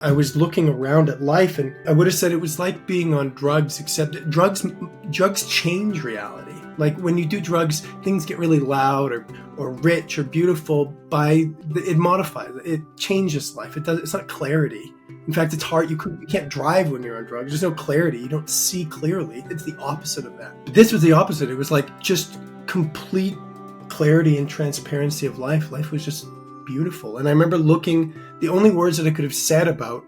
I was looking around at life, and I would have said it was like being on drugs, except that drugs change reality. Like when you do drugs, things get really loud or rich or beautiful. It modifies, it changes life. It's not clarity. In fact, it's hard. You can't drive when you're on drugs. There's no clarity. You don't see clearly. It's the opposite of that. But this was the opposite. It was like just complete clarity and transparency of life. Life was just beautiful. And I remember the only words that I could have said about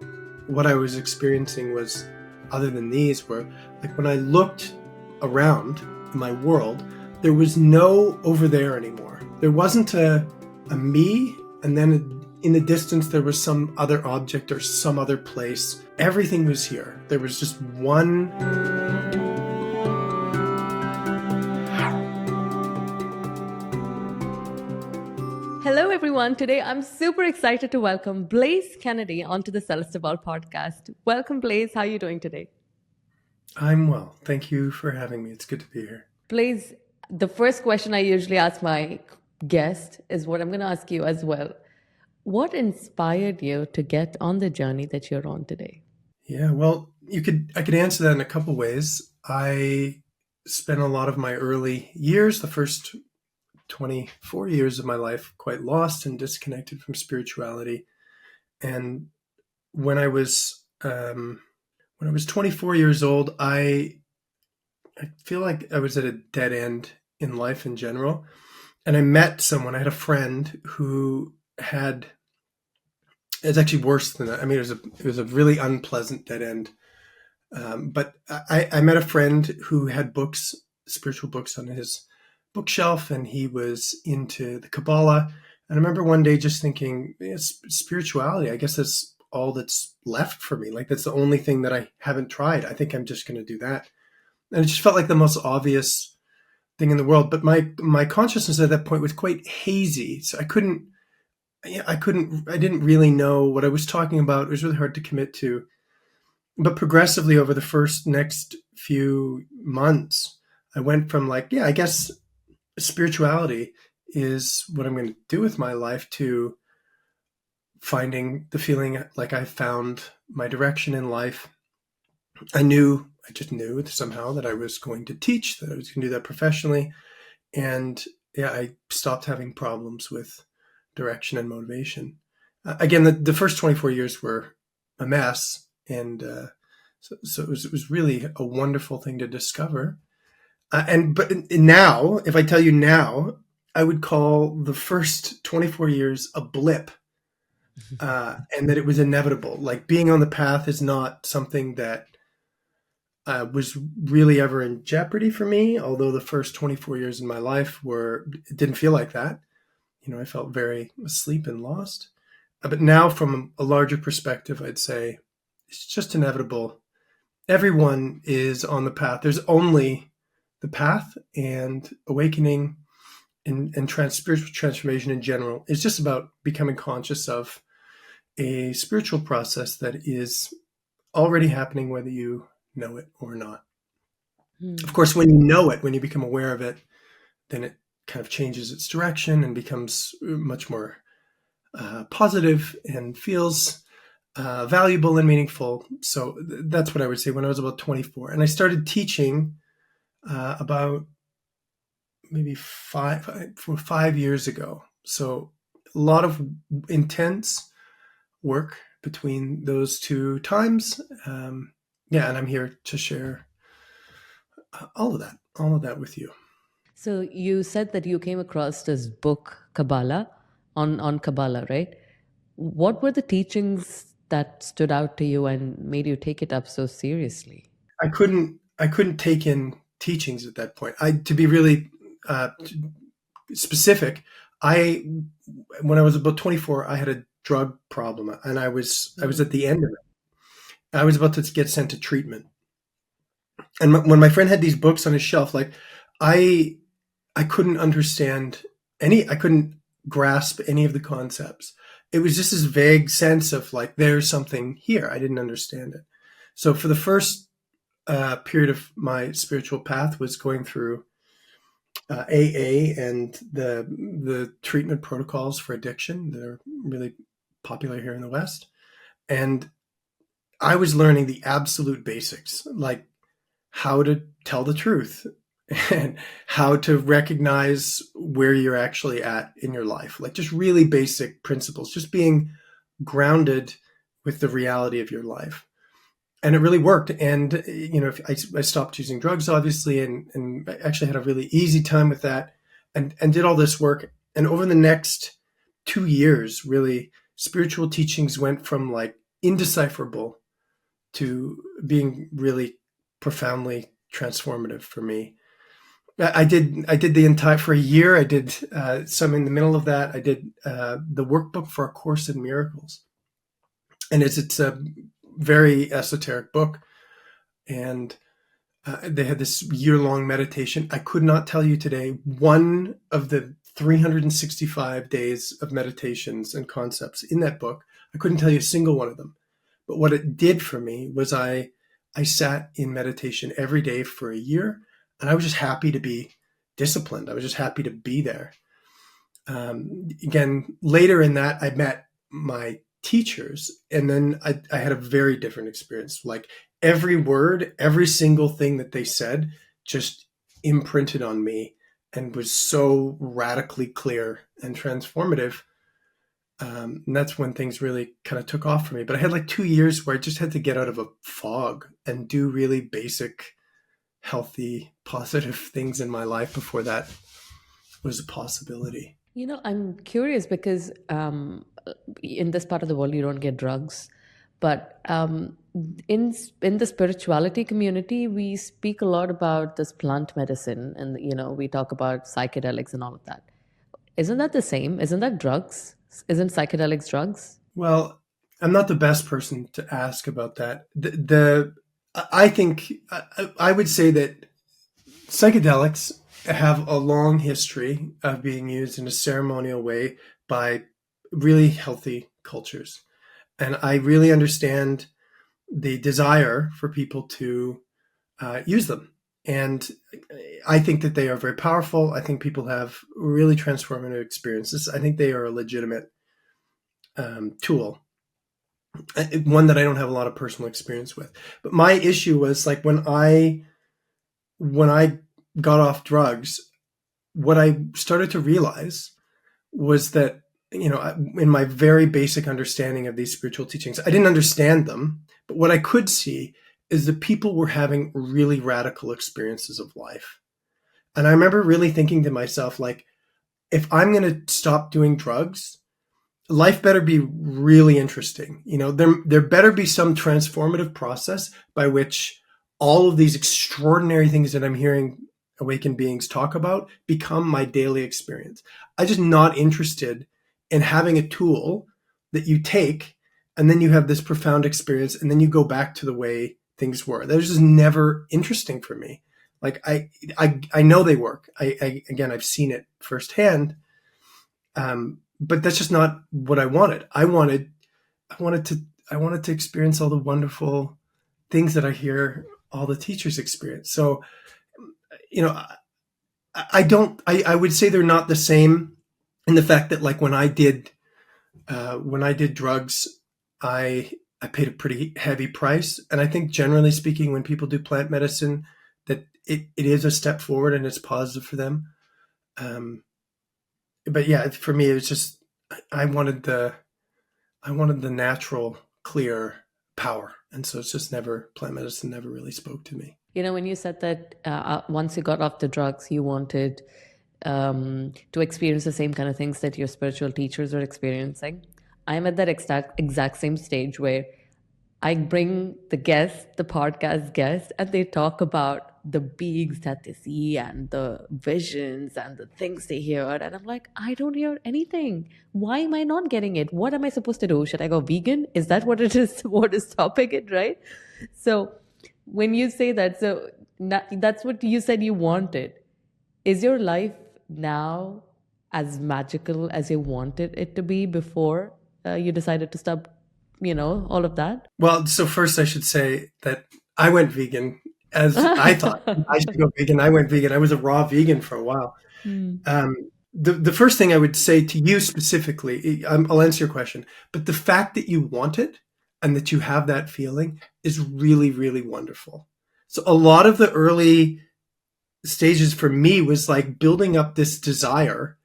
what I was experiencing was, other than these, were like when I looked around my world, there was no over there anymore. There wasn't a me, and then in the distance there was some other object or some other place. Everything was here. There was just one. Hello, everyone. Today, I'm super excited to welcome Blaise Kennedy onto the Celestevolve podcast. Welcome, Blaise. How are you doing today? I'm well. Thank you for having me. It's good to be here. Blaise, the first question I usually ask my guest is what I'm going to ask you as well. What inspired you to get on the journey that you're on today? Yeah, well, I could answer that in a couple ways. I spent a lot of my early years, the first 24 years of my life, quite lost and disconnected from spirituality. And when I was 24 years old, I feel like I was at a dead end in life in general. And I met someone. I had a friend who had. It's actually worse than that. I mean, it was a really unpleasant dead end. But I met a friend who had books, spiritual books, on his bookshelf, and he was into the Kabbalah. And I remember one day just thinking, spirituality, I guess that's all that's left for me. Like, that's the only thing that I haven't tried. I think I'm just going to do that. And it just felt like the most obvious thing in the world. But my consciousness at that point was quite hazy. So I didn't really know what I was talking about. It was really hard to commit to. But progressively over the next few months, I went from I guess spirituality is what I'm going to do with my life, to finding the feeling like I found my direction in life. I just knew somehow that I was going to teach, that I was going to do that professionally. And I stopped having problems with direction and motivation. Again, the first 24 years were a mess. And so it was really a wonderful thing to discover. But now, if I tell you now, I would call the first 24 years a blip, and that it was inevitable. Like, being on the path is not something that was really ever in jeopardy for me, although the first 24 years in my life it didn't feel like that. I felt very asleep and lost. But now, from a larger perspective, I'd say it's just inevitable. Everyone is on the path. There's only the path, and awakening and spiritual transformation in general is just about becoming conscious of a spiritual process that is already happening, whether you know it or not. Of course, when you know it, when you become aware of it, then it kind of changes its direction and becomes much more positive and feels valuable and meaningful. So that's what I would say when I was about 24. And I started teaching about maybe 5 years ago. So a lot of intense work between those two times. And I'm here to share all of that with you. So you said that you came across this book, Kabbalah, on Kabbalah, right? What were the teachings that stood out to you and made you take it up so seriously? I couldn't take in teachings at that point. To be really specific, when I was about 24, I had a drug problem, and I was at the end of it. I was about to get sent to treatment. And when my friend had these books on his shelf, I couldn't understand I couldn't grasp any of the concepts. It was just this vague sense of there's something here. I didn't understand it. So for the first period of my spiritual path was going through AA and the treatment protocols for addiction that are really popular here in the West. And I was learning the absolute basics, like how to tell the truth and how to recognize where you're actually at in your life, like just really basic principles, just being grounded with the reality of your life. And it really worked. And, I stopped using drugs, obviously, and I actually had a really easy time with that, and did all this work. And over the next 2 years, really, spiritual teachings went from like indecipherable to being really profoundly transformative for me. I did the entire, for a year. I did some in the middle of that. I did the workbook for A Course in Miracles, and it's a very esoteric book. And they had this year-long meditation. I could not tell you today one of the 365 days of meditations and concepts in that book. I couldn't tell you a single one of them. But what it did for me was I sat in meditation every day for a year, and I was just happy to be disciplined. I was just happy to be there. Again, later in that, I met my teachers, and then I had a very different experience. Like every word, every single thing that they said just imprinted on me and was so radically clear and transformative. And that's when things really kind of took off for me. But I had like 2 years where I just had to get out of a fog and do really basic, healthy, positive things in my life before that was a possibility. I'm curious because in this part of the world, you don't get drugs, but in the spirituality community, we speak a lot about this plant medicine, and we talk about psychedelics and all of that. Isn't that the same? Isn't that drugs? Isn't psychedelics drugs? Well, I'm not the best person to ask about that. I think I would say that psychedelics have a long history of being used in a ceremonial way by really healthy cultures. And I really understand the desire for people to use them. And I think that they are very powerful. I think people have really transformative experiences. I think they are a legitimate tool, one that I don't have a lot of personal experience with. But my issue was like when I got off drugs, what I started to realize was that, in my very basic understanding of these spiritual teachings, I didn't understand them, but what I could see is that people were having really radical experiences of life. And I remember really thinking to myself, like, if I'm going to stop doing drugs, life better be really interesting. There better be some transformative process by which all of these extraordinary things that I'm hearing awakened beings talk about become my daily experience. I'm just not interested in having a tool that you take and then you have this profound experience and then you go back to the way things were. That was just never interesting for me. Like I know they work. Again, I've seen it firsthand. But that's just not what I wanted. I wanted to experience all the wonderful things that I hear all the teachers experience. So, I would say they're not the same in the fact that like when I did drugs, I paid a pretty heavy price. And I think generally speaking, when people do plant medicine, that it is a step forward and it's positive for them. But yeah, for me, it was just, I wanted the natural, clear power. And so it's just plant medicine never really spoke to me. When you said that once you got off the drugs, you wanted to experience the same kind of things that your spiritual teachers were experiencing. I'm at that exact same stage where I bring the podcast guest, and they talk about the beings that they see and the visions and the things they hear. And I'm like, I don't hear anything. Why am I not getting it? What am I supposed to do? Should I go vegan? Is that what it is? What is stopping it, right? So when you say that, so that's what you said you wanted. Is your life now as magical as you wanted it to be before you decided to stop, all of that? Well, so first I should say that I went vegan as I thought I should go vegan. I went vegan. I was a raw vegan for a while. The first thing I would say to you specifically, I'll answer your question, but the fact that you want it, and that you have that feeling is really, really wonderful. So a lot of the early stages for me was like building up this desire,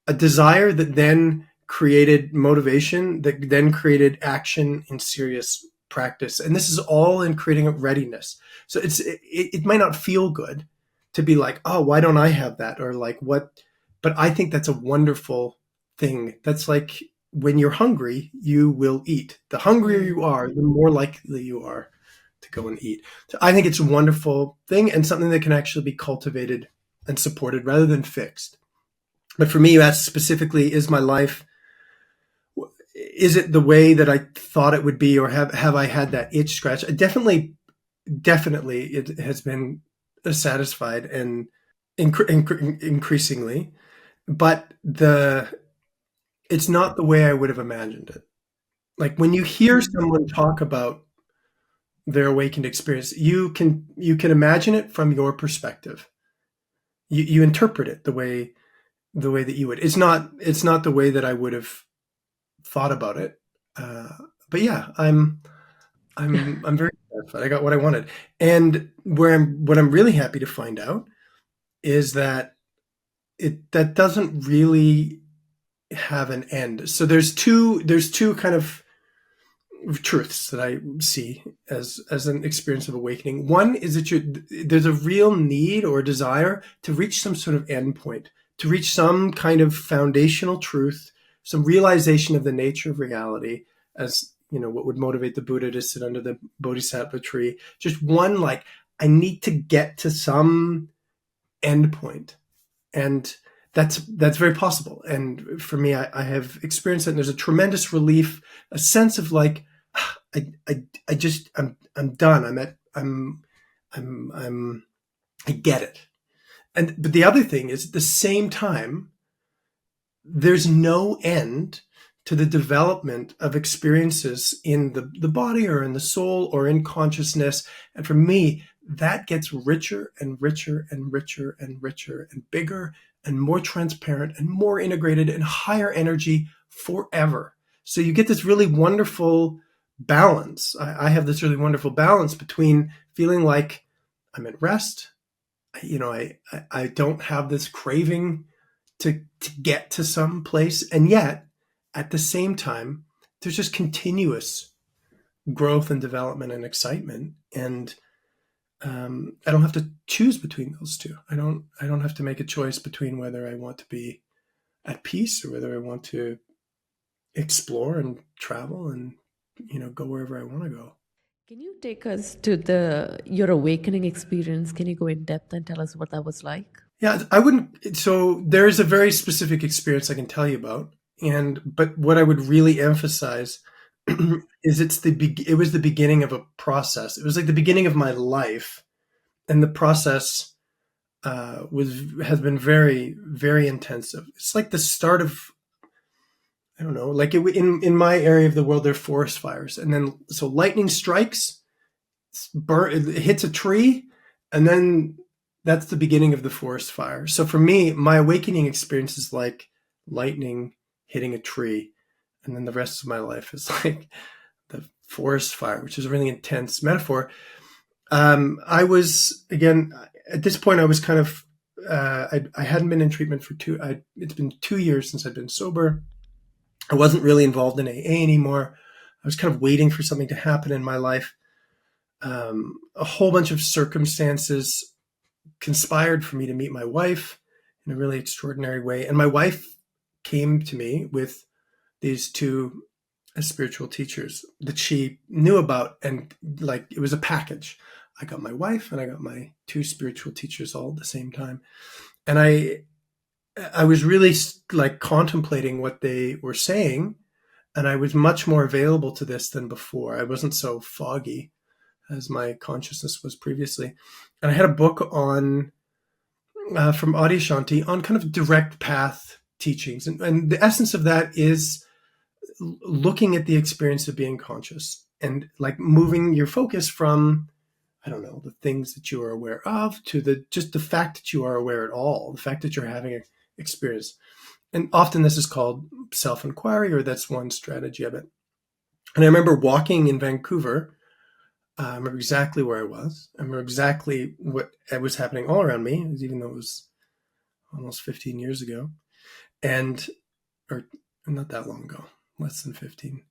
a desire that then created motivation, that then created action in serious practice. And this is all in creating a readiness. So it might not feel good to be like, oh, why don't I have that? Or like what? But I think that's a wonderful thing. That's like when you're hungry, you will eat. The hungrier Mm. you are, the more likely you are to go and eat. So I think it's a wonderful thing and something that can actually be cultivated and supported rather than fixed. But for me, you asked specifically, is my life, is it the way that I thought it would be, or have I had that itch scratch? Definitely, it has been satisfied and increasingly, but it's not the way I would have imagined it. Like when you hear someone talk about their awakened experience, you can imagine it from your perspective. You interpret it the way that you would. It's not the way that I would have thought about it. Uh, but yeah, I'm very satisfied. I got what I wanted, and what I'm really happy to find out is that that doesn't really have an end. So there's two kind of truths that I see as an experience of awakening. One is that there's a real need or desire to reach some sort of endpoint, to reach some kind of foundational truth, some realization of the nature of reality, as what would motivate the Buddha to sit under the Bodhisattva tree. Just one, like, I need to get to some endpoint, and that's very possible. And for me, I have experienced it, and there's a tremendous relief, a sense of like, I just I'm done. I get it. But the other thing is, at the same time, there's no end to the development of experiences in the body or in the soul or in consciousness. And for me, that gets richer and richer and richer and richer and bigger and more transparent and more integrated and higher energy forever. So you get this really wonderful balance. I have this really wonderful balance between feeling like I'm at rest. I don't have this craving to get to some place, and yet at the same time there's just continuous growth and development and excitement, and I don't have to choose between those two. I don't have to make a choice between whether I want to be at peace or whether I want to explore and travel and go wherever I want to go. Can you take us to your awakening experience? Can you go in depth and tell us what that was like? Yeah, I wouldn't. So there is a very specific experience I can tell you about, but what I would really emphasize is it was the beginning of a process. It was like the beginning of my life, and the process has been very, very intensive. It's like the start of, I don't know, like in my area of the world, there are forest fires, and then so lightning strikes, it hits a tree, and then that's the beginning of the forest fire. So for me, my awakening experience is like lightning hitting a tree, and then the rest of my life is like the forest fire, which is a really intense metaphor. I was, again, at this point, I was kind of, I hadn't been in treatment for it's been 2 years since I'd been sober. I wasn't really involved in AA anymore. I was kind of waiting for something to happen in my life. A whole bunch of circumstances conspired for me to meet my wife in a really extraordinary way. And my wife came to me with these two spiritual teachers that she knew about. And like, it was a package. I got my wife and I got my two spiritual teachers all at the same time. And I was really like contemplating what they were saying. And I was much more available to this than before. I wasn't so foggy as my consciousness was previously. And I had a book on from Adyashanti on kind of direct path teachings. And the essence of that is looking at the experience of being conscious and like moving your focus from, I don't know, the things that you are aware of to just the fact that you are aware at all, the fact that you're having an experience. And often this is called self-inquiry, or that's one strategy of it. And I remember walking in Vancouver. I remember exactly where I was. I remember exactly what was happening all around me, even though it was almost 15 years ago. And, or not that long ago, less than 15.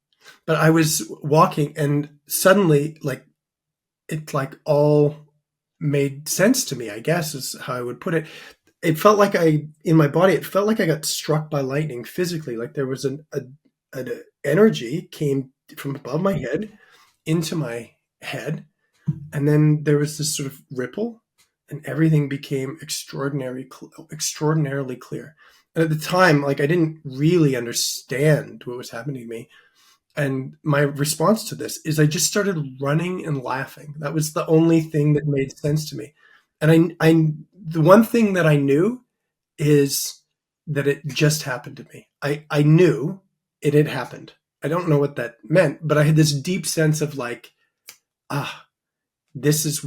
But I was walking and suddenly, like, it like all made sense to me, I guess is how I would put it. It felt like in my body, it felt like I got struck by lightning physically. Like there was an energy came from above my head into my head. And then there was this sort of ripple and everything became extraordinarily clear. And at the time, like I didn't really understand what was happening to me. And my response to this is I just started running and laughing. That was the only thing that made sense to me. And the one thing that I knew is that it just happened to me. I knew it had happened. I don't know what that meant, but I had this deep sense of like, ah, this is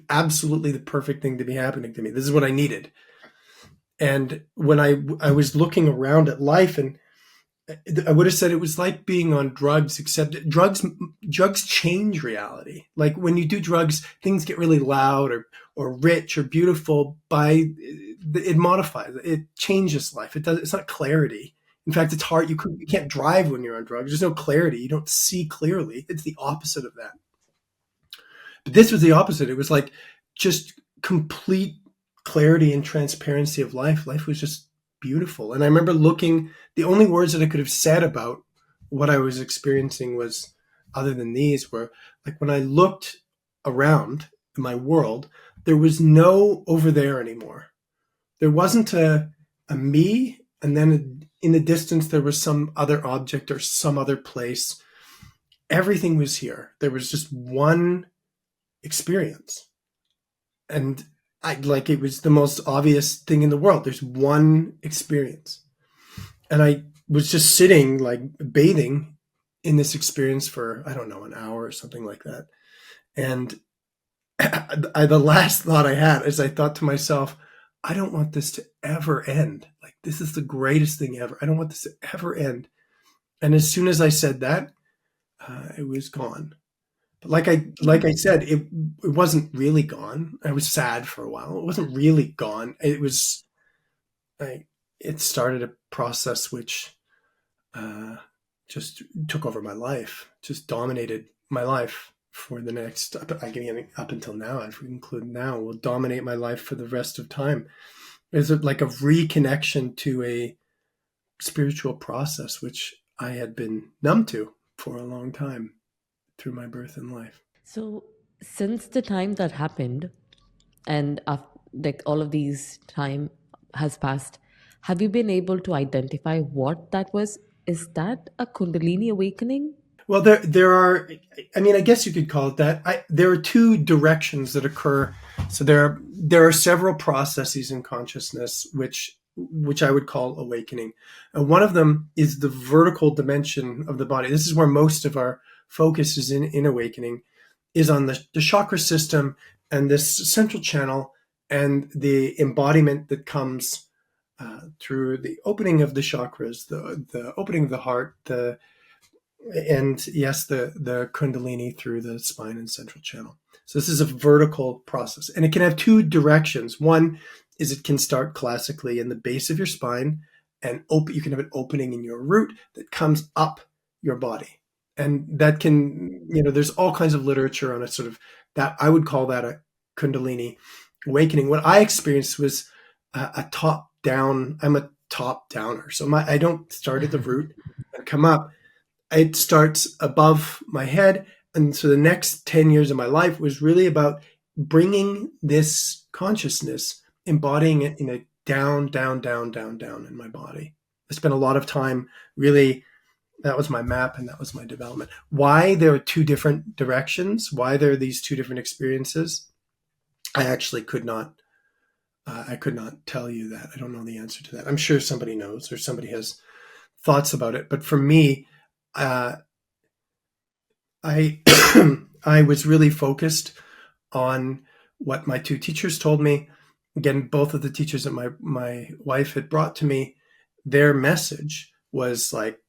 absolutely the perfect thing to be happening to me. This is what I needed. And when I was looking around at life, and I would have said it was like being on drugs, except drugs change reality. Like when you do drugs, things get really loud or rich or beautiful. It modifies it, changes life. It's not clarity. In fact, it's hard. You can't drive when you're on drugs. There's no clarity. You don't see clearly. It's the opposite of that. But this was the opposite. It was like just complete clarity and transparency of life. Life was just beautiful. And I remember the only words that I could have said about what I was experiencing was, other than these, were like when I looked around my world, there was no over there anymore. There wasn't a me, and then in the distance there was some other object or some other place. Everything was here. There was just one experience. And it was the most obvious thing in the world. There's one experience. And I was just sitting, like bathing in this experience for, I don't know, an hour or something like that. And the last thought I had is I thought to myself, I don't want this to ever end. Like, this is the greatest thing ever. I don't want this to ever end. And as soon as I said that, it was gone. But like I said, it wasn't really gone. I was sad for a while. It wasn't really gone. It started a process which just took over my life, just dominated my life for the next, up until now, if we include now, will dominate my life for the rest of time. It's like a reconnection to a spiritual process, which I had been numb to for a long time through my birth and life. So, since the time that happened, and like all of these time has passed, have you been able to identify what that was? Is that a Kundalini awakening? Well, there are. I mean, I guess you could call it that. There are two directions that occur. So there are several processes in consciousness which I would call awakening. And one of them is the vertical dimension of the body. This is where most of our focus is in awakening, is on the chakra system and this central channel and the embodiment that comes through the opening of the chakras, the opening of the heart, and yes, the Kundalini through the spine and central channel. So this is a vertical process, and it can have two directions. One is it can start classically in the base of your spine, and you can have an opening in your root that comes up your body, and that can, there's all kinds of literature on it. Sort of that I would call that a Kundalini awakening. What I experienced was a top down. I'm a top downer, so I don't start at the root and come up. It starts above my head. And so the next 10 years of my life was really about bringing this consciousness, embodying it in a down, down, down, down, down in my body. I spent a lot of time really, that was my map and that was my development. Why there are two different directions, why there are these two different experiences, I actually could not tell you that. I don't know the answer to that. I'm sure somebody knows or somebody has thoughts about it. But for me, I I was really focused on what my two teachers told me. Again, both of the teachers that my wife had brought to me, their message was like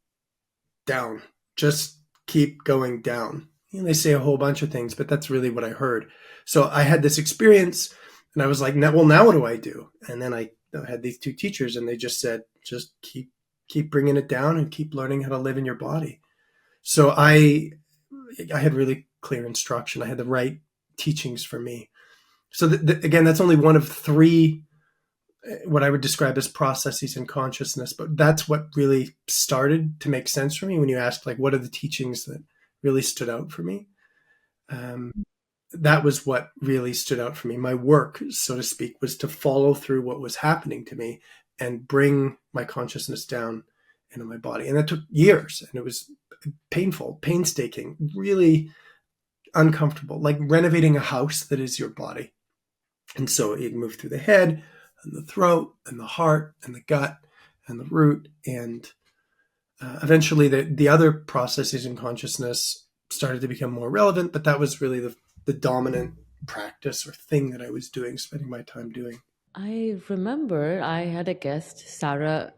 down, just keep going down. They say a whole bunch of things, but that's really what I heard. So I had this experience, and I was like, well, now what do I do? And then I had these two teachers, and they just said, just keep bringing it down and keep learning how to live in your body. So I had really clear instruction. I had the right teachings for me. So again, that's only one of three what I would describe as processes in consciousness, but that's what really started to make sense for me when you asked, like, what are the teachings that really stood out for me? Um, that was what really stood out for me. My work, so to speak, was to follow through what was happening to me and bring my consciousness down into my body. And that took years, and it was painful, painstaking, really uncomfortable, like renovating a house that is your body. And so it moved through the head and the throat and the heart and the gut and the root. And eventually the other processes in consciousness started to become more relevant, but that was really the dominant practice or thing that I was doing, spending my time doing. I remember I had a guest, Sarah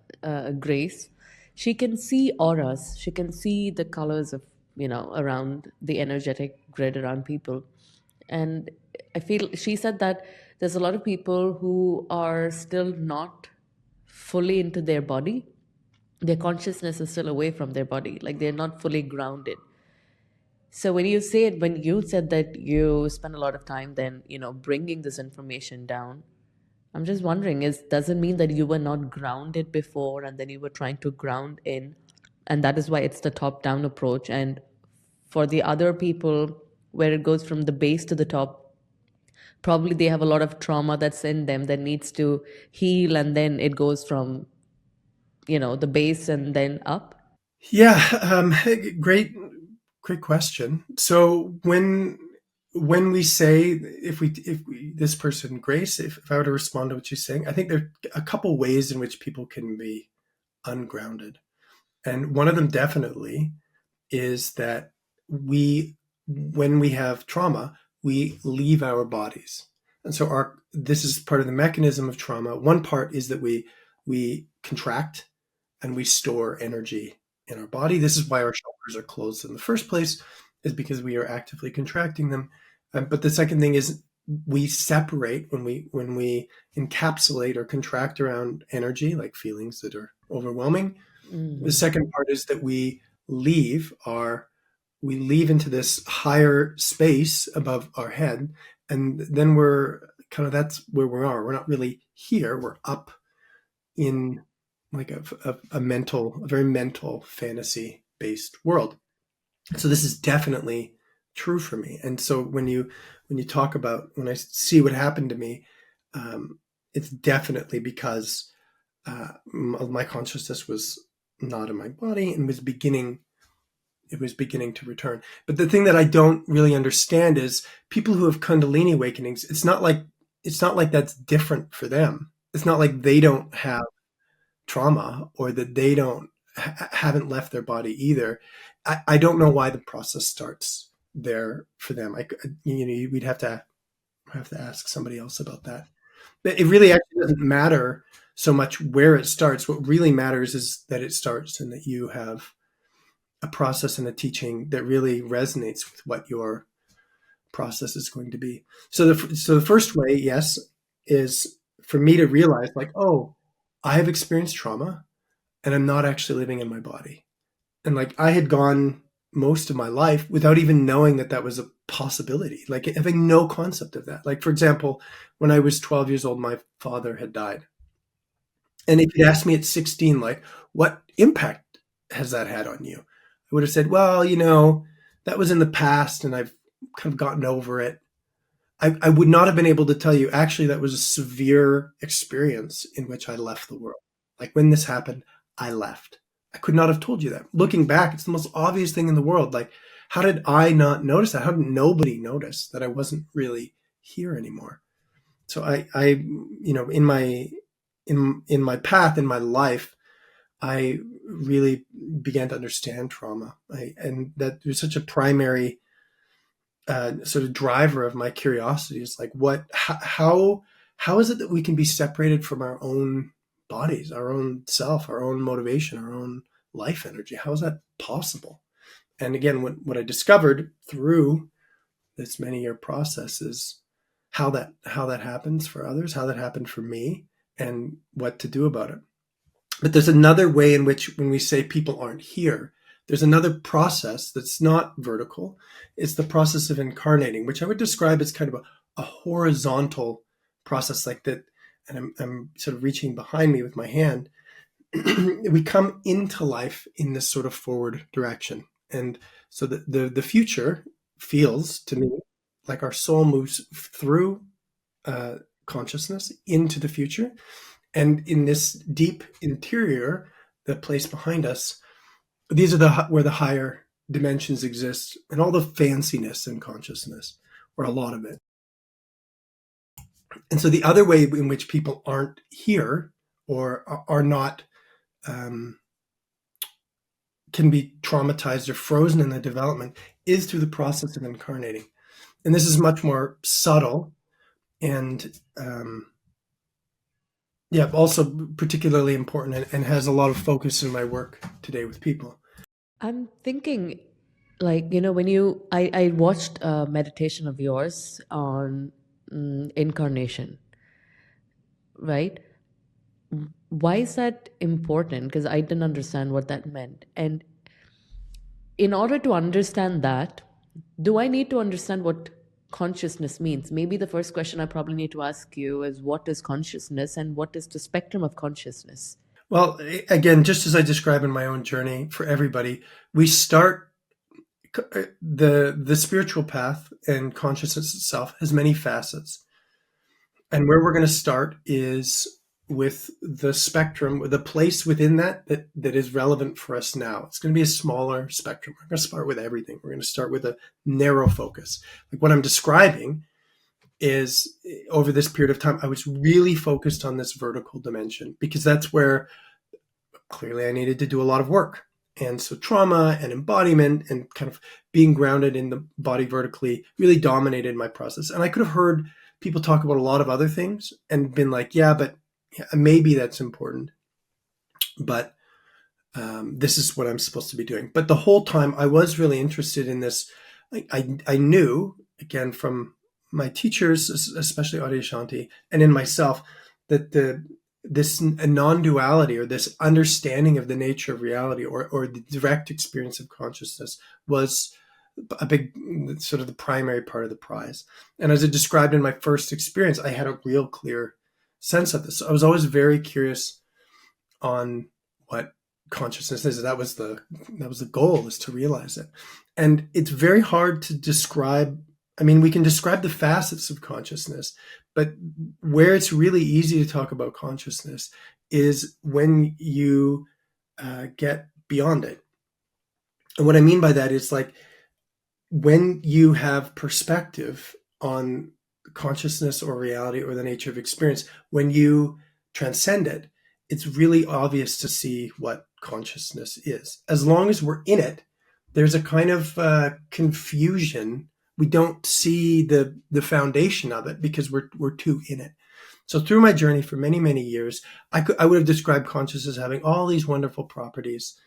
Grace. She can see auras. She can see the colors of, around the energetic grid around people. And I feel she said that there's a lot of people who are still not fully into their body. Their consciousness is still away from their body, like they're not fully grounded. So when you said that you spend a lot of time then, bringing this information down, I'm just wondering, does it mean that you were not grounded before and then you were trying to ground in, and that is why it's the top down approach? And for the other people, where it goes from the base to the top, probably they have a lot of trauma that's in them that needs to heal, and then it goes from, the base and then up. Yeah, great question. So when we say if we this person Grace, if I were to respond to what she's saying, I think there are a couple ways in which people can be ungrounded, and one of them definitely is that when we have trauma, we leave our bodies. And so this is part of the mechanism of trauma. One part is that we contract and we store energy in our body. This is why our chakras are closed in the first place, is because we are actively contracting them. But the second thing is we separate when we encapsulate or contract around energy, like feelings that are overwhelming. The Mm. second part is that leave our we leave into this higher space above our head, and then we're kind of that's where we are. We're not really here. We're up in like a very mental fantasy based world. So this is definitely true for me. And so when you talk about when I see what happened to me, it's definitely because my consciousness was not in my body and it was beginning to return. But the thing that I don't really understand is people who have Kundalini awakenings. It's not like that's different for them. It's not like they don't have trauma or that they don't haven't left their body either. I don't know why the process starts there for them. We'd have to ask somebody else about that. But it really actually doesn't matter so much where it starts. What really matters is that it starts and that you have a process and a teaching that really resonates with what your process is going to be. So the first way, yes, is for me to realize like, oh, I have experienced trauma and I'm not actually living in my body. And like I had gone most of my life without even knowing that that was a possibility, like having no concept of that. Like, for example, when I was 12 years old, my father had died. And if you'd asked me at 16, like, what impact has that had on you? I would have said, well, that was in the past and I've kind of gotten over it. I would not have been able to tell you, actually, that was a severe experience in which I left the world. Like when this happened, I left. I could not have told you that. Looking back, it's the most obvious thing in the world. Like, how did I not notice that? How did nobody notice that I wasn't really here anymore? So in my path in my life, I really began to understand trauma. And that was such a primary sort of driver of my curiosity is like how is it that we can be separated from our own bodies, our own self, our own motivation, our own life energy? How is that possible? And again, what I discovered through this many-year process is how that happens for others, how that happened for me, and what to do about it. But there's another way in which, when we say people aren't here, there's another process that's not vertical. It's the process of incarnating, which I would describe as kind of a horizontal process like that. And I'm sort of reaching behind me with my hand. We come into life in this sort of forward direction. And so the future feels to me like our soul moves through consciousness into the future. And in this deep interior, the place behind us, these are where the higher dimensions exist, and all the fanciness in consciousness, or a lot of it. And so the other way in which people aren't here or are not can be traumatized or frozen in their development is through the process of incarnating. And this is much more subtle and also particularly important, and has a lot of focus in my work today with people. I'm thinking, like, I watched a meditation of yours on incarnation, right? Why is that important? Because I didn't understand what that meant. And in order to understand that, do I need to understand what consciousness means? Maybe the first question I probably need to ask you is, what is consciousness and what is the spectrum of consciousness? Well, again, just as I describe in my own journey for everybody, we start the spiritual path, and consciousness itself has many facets. And where we're going to start is with the spectrum, the place within that is relevant for us now. It's going to be a smaller spectrum. We're going to start with everything. We're going to start with a narrow focus. Like what I'm describing is, over this period of time, I was really focused on this vertical dimension, because that's where clearly I needed to do a lot of work. And so trauma and embodiment and kind of being grounded in the body vertically really dominated my process. And I could have heard people talk about a lot of other things and been like, yeah, but maybe that's important. But this is what I'm supposed to be doing. But the whole time I was really interested in this. I knew, again, from my teachers, especially Adyashanti, and in myself, that this non-duality, or this understanding of the nature of reality, or the direct experience of consciousness, was a big, sort of the primary part of the prize. And as I described in my first experience, I had a real clear sense of this. I was always very curious on what consciousness is. That was the goal, is to realize it. And it's very hard to describe. I mean, we can describe the facets of consciousness, but where it's really easy to talk about consciousness is when you get beyond it. And what I mean by that is, like, when you have perspective on consciousness or reality or the nature of experience, when you transcend it, it's really obvious to see what consciousness is. As long as we're in it, there's a kind of confusion. We don't see the foundation of it because we're too in it. So through my journey for many, many years, I would have described consciousness having all these wonderful properties,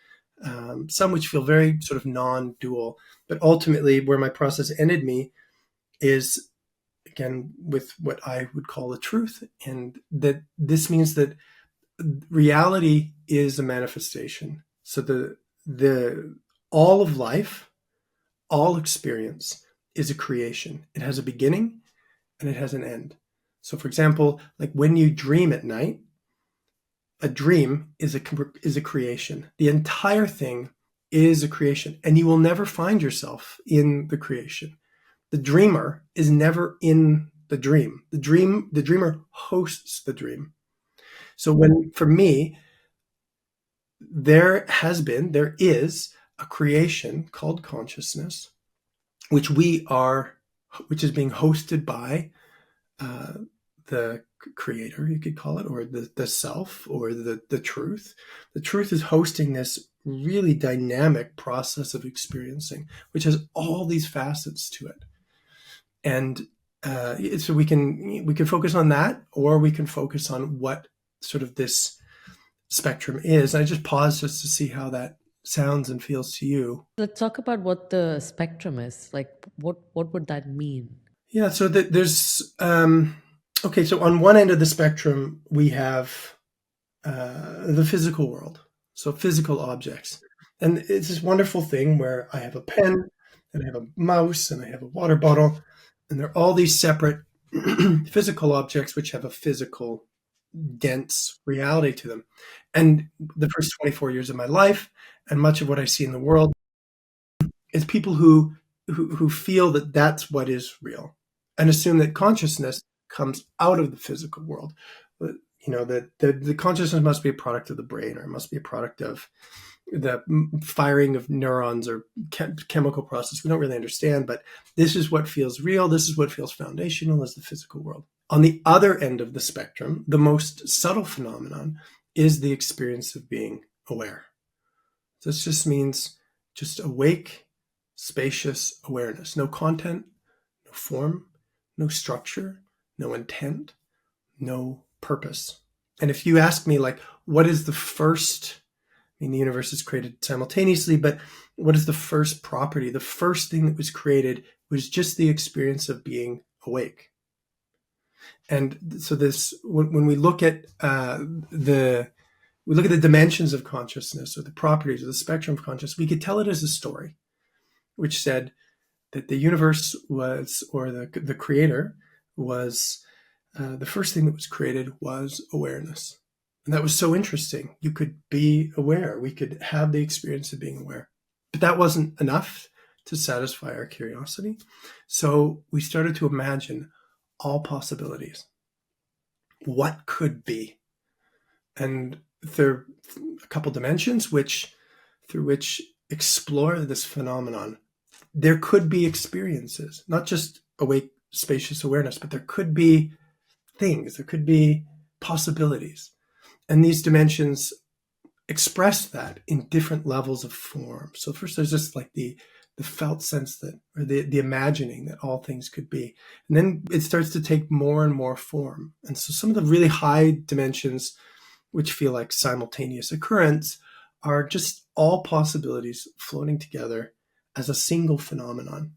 some which feel very sort of non-dual. But ultimately, where my process ended me is, again, with what I would call the truth. And that this means that reality is a manifestation. So the all of life, all experience, is a creation. It has a beginning and it has an end. So, for example, like when you dream at night, a dream is a creation. The entire thing is a creation, and you will never find yourself in the creation. The dreamer is never in the dream. The dreamer hosts the dream. So for me, there is a creation called consciousness, which is being hosted by the creator, you could call it, or the self, or the truth. The truth is hosting this really dynamic process of experiencing, which has all these facets to it. And so we can focus on that, or we can focus on what sort of this spectrum is. I just paused just to see how that sounds and feels to you. Let's talk about what the spectrum is. Like, what would that mean? Yeah, so there's okay. So on one end of the spectrum, we have the physical world, so physical objects, and it's this wonderful thing where I have a pen, and I have a mouse, and I have a water bottle, and they're all these separate physical objects which have a physical, dense reality to them. And the first 24 years of my life, and much of what I see in the world, is people who feel that that's what is real, and assume that consciousness comes out of the physical world. You know, that the consciousness must be a product of the brain, or it must be a product of the firing of neurons or chemical process. We don't really understand, but this is what feels real. This is what feels foundational as the physical world. On the other end of the spectrum, the most subtle phenomenon is the experience of being aware. This just means just awake, spacious awareness. No content, no form, no structure, no intent, no purpose. And if you ask me, like, what is the first, I mean, the universe is created simultaneously, but what is the first property? The first thing that was created was just the experience of being awake. And so this, when we look at we look at the dimensions of consciousness, or the properties, or the spectrum of consciousness, we could tell it as a story, which said that the universe was, or the creator was, the first thing that was created was awareness. And that was so interesting. You could be aware. We could have the experience of being aware. But that wasn't enough to satisfy our curiosity. So we started to imagine all possibilities. What could be? And there are a couple dimensions through which explore this phenomenon. There could be experiences, not just awake, spacious awareness, but there could be things, there could be possibilities. And these dimensions express that in different levels of form. So first there's just like the felt sense that, or the imagining that all things could be. And then it starts to take more and more form. And so some of the really high dimensions, which feel like simultaneous occurrence, are just all possibilities floating together as a single phenomenon.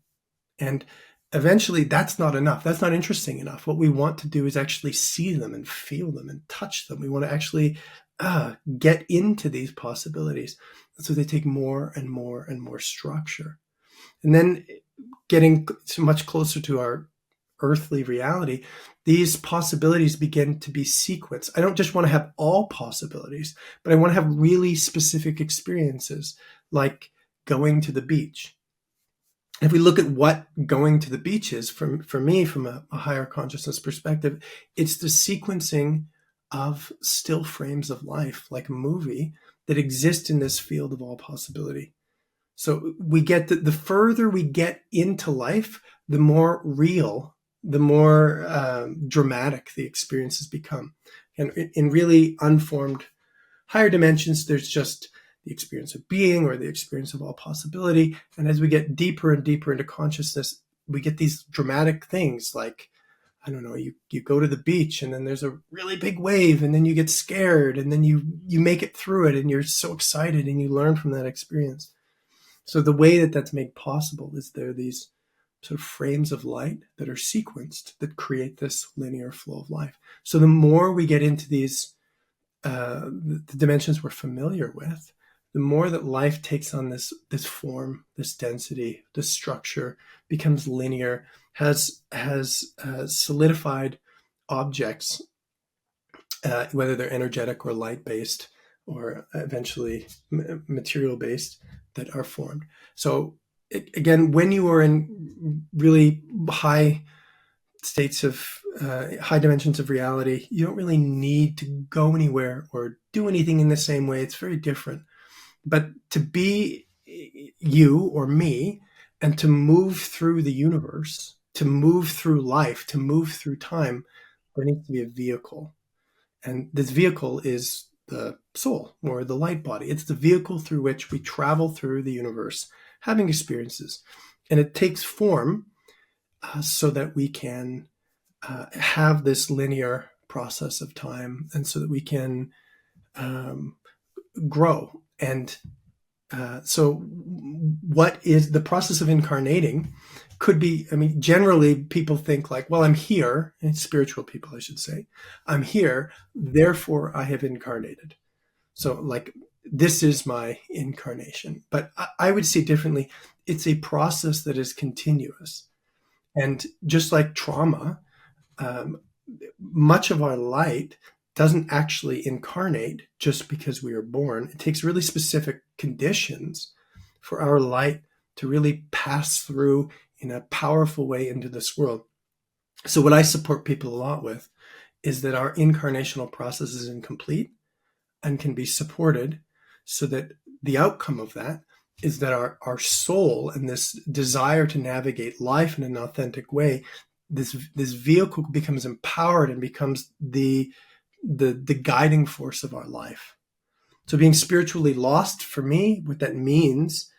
And eventually that's not enough. That's not interesting enough. What we want to do is actually see them and feel them and touch them. We want to actually get into these possibilities. So they take more and more and more structure. And then getting much closer to our earthly reality, these possibilities begin to be sequenced. I don't just want to have all possibilities, but I want to have really specific experiences, like going to the beach. If we look at what going to the beach is, for me, from a higher consciousness perspective, it's the sequencing of still frames of life, like a movie, that exist in this field of all possibility. So we get that the further we get into life, the more real, the more dramatic the experiences become. And in really unformed higher dimensions, there's just the experience of being, or the experience of all possibility. And as we get deeper and deeper into consciousness, we get these dramatic things like, I don't know, you go to the beach and then there's a really big wave and then you get scared and then you make it through it and you're so excited and you learn from that experience. So the way that that's made possible is there are these sort of frames of light that are sequenced that create this linear flow of life. So the more we get into these, the dimensions we're familiar with, the more that life takes on this form, this density, this structure, becomes linear, has solidified objects, whether they're energetic or light-based, or eventually material-based, that are formed. So again, when you are in really high states of high dimensions of reality, you don't really need to go anywhere or do anything in the same way. It's very different. But to be you or me, and to move through the universe, to move through life, to move through time, there needs to be a vehicle. And this vehicle is the soul, or the light body. It's the vehicle through which we travel through the universe, having experiences. And it takes form so that we can have this linear process of time, and so that we can grow. And So what is the process of incarnating could be, I mean, generally people think like, well, I'm here, and spiritual people, I should say, I'm here, therefore I have incarnated. So like, this is my incarnation. But I would say differently. It's a process that is continuous. And just like trauma, um, much of our light doesn't actually incarnate just because we are born. It takes really specific conditions for our light to really pass through in a powerful way into this world. So, what I support people a lot with is that our incarnational process is incomplete and can be supported so that the outcome of that is that our soul and this desire to navigate life in an authentic way, this vehicle becomes empowered and becomes the guiding force of our life. So being spiritually lost for me, what that means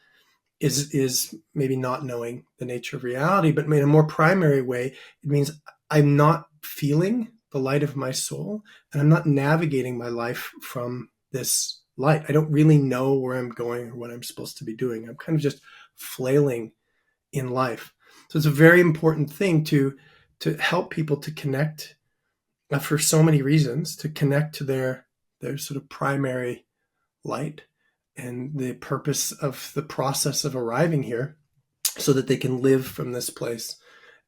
is maybe not knowing the nature of reality, but in a more primary way, it means I'm not feeling the light of my soul, and I'm not navigating my life from this light. I don't really know where I'm going or what I'm supposed to be doing. I'm kind of just flailing in life. So it's a very important thing to help people to connect, for so many reasons, to connect to their sort of primary light and the purpose of the process of arriving here so that they can live from this place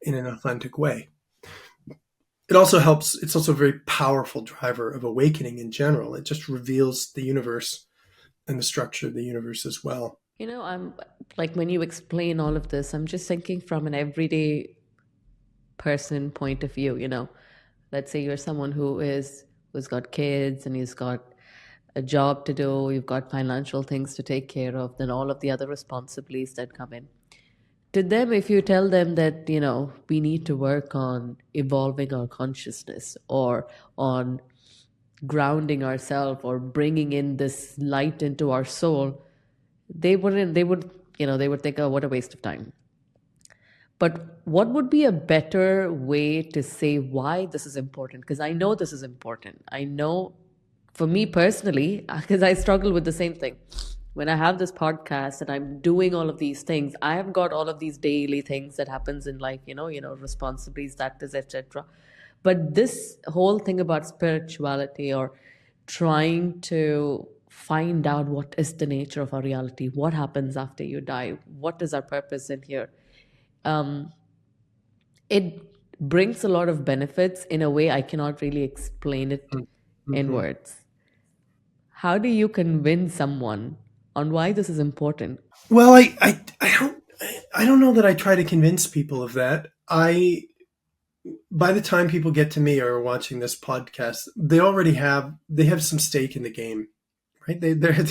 in an authentic way. It also helps, it's also a very powerful driver of awakening in general. It just reveals the universe and the structure of the universe as well. I'm like, when you explain all of this, I'm just thinking from an everyday person point of view. Let's say you're someone who's got kids and he's got a job to do, you've got financial things to take care of, then all of the other responsibilities that come in. To them, if you tell them that, we need to work on evolving our consciousness or on grounding ourselves or bringing in this light into our soul, they would think, oh, what a waste of time. But what would be a better way to say why this is important? Because I know this is important. I know for me personally, because I struggle with the same thing. When I have this podcast and I'm doing all of these things, I have got all of these daily things that happens in life, responsibilities, that is, etc. But this whole thing about spirituality or trying to find out what is the nature of our reality, what happens after you die, what is our purpose in here, um, it brings a lot of benefits in a way I cannot really explain it in Mm-hmm. words. How do you convince someone on why this is important? Well, I don't know that I try to convince people of that. I By the time people get to me or are watching this podcast, they have some stake in the game, right? They're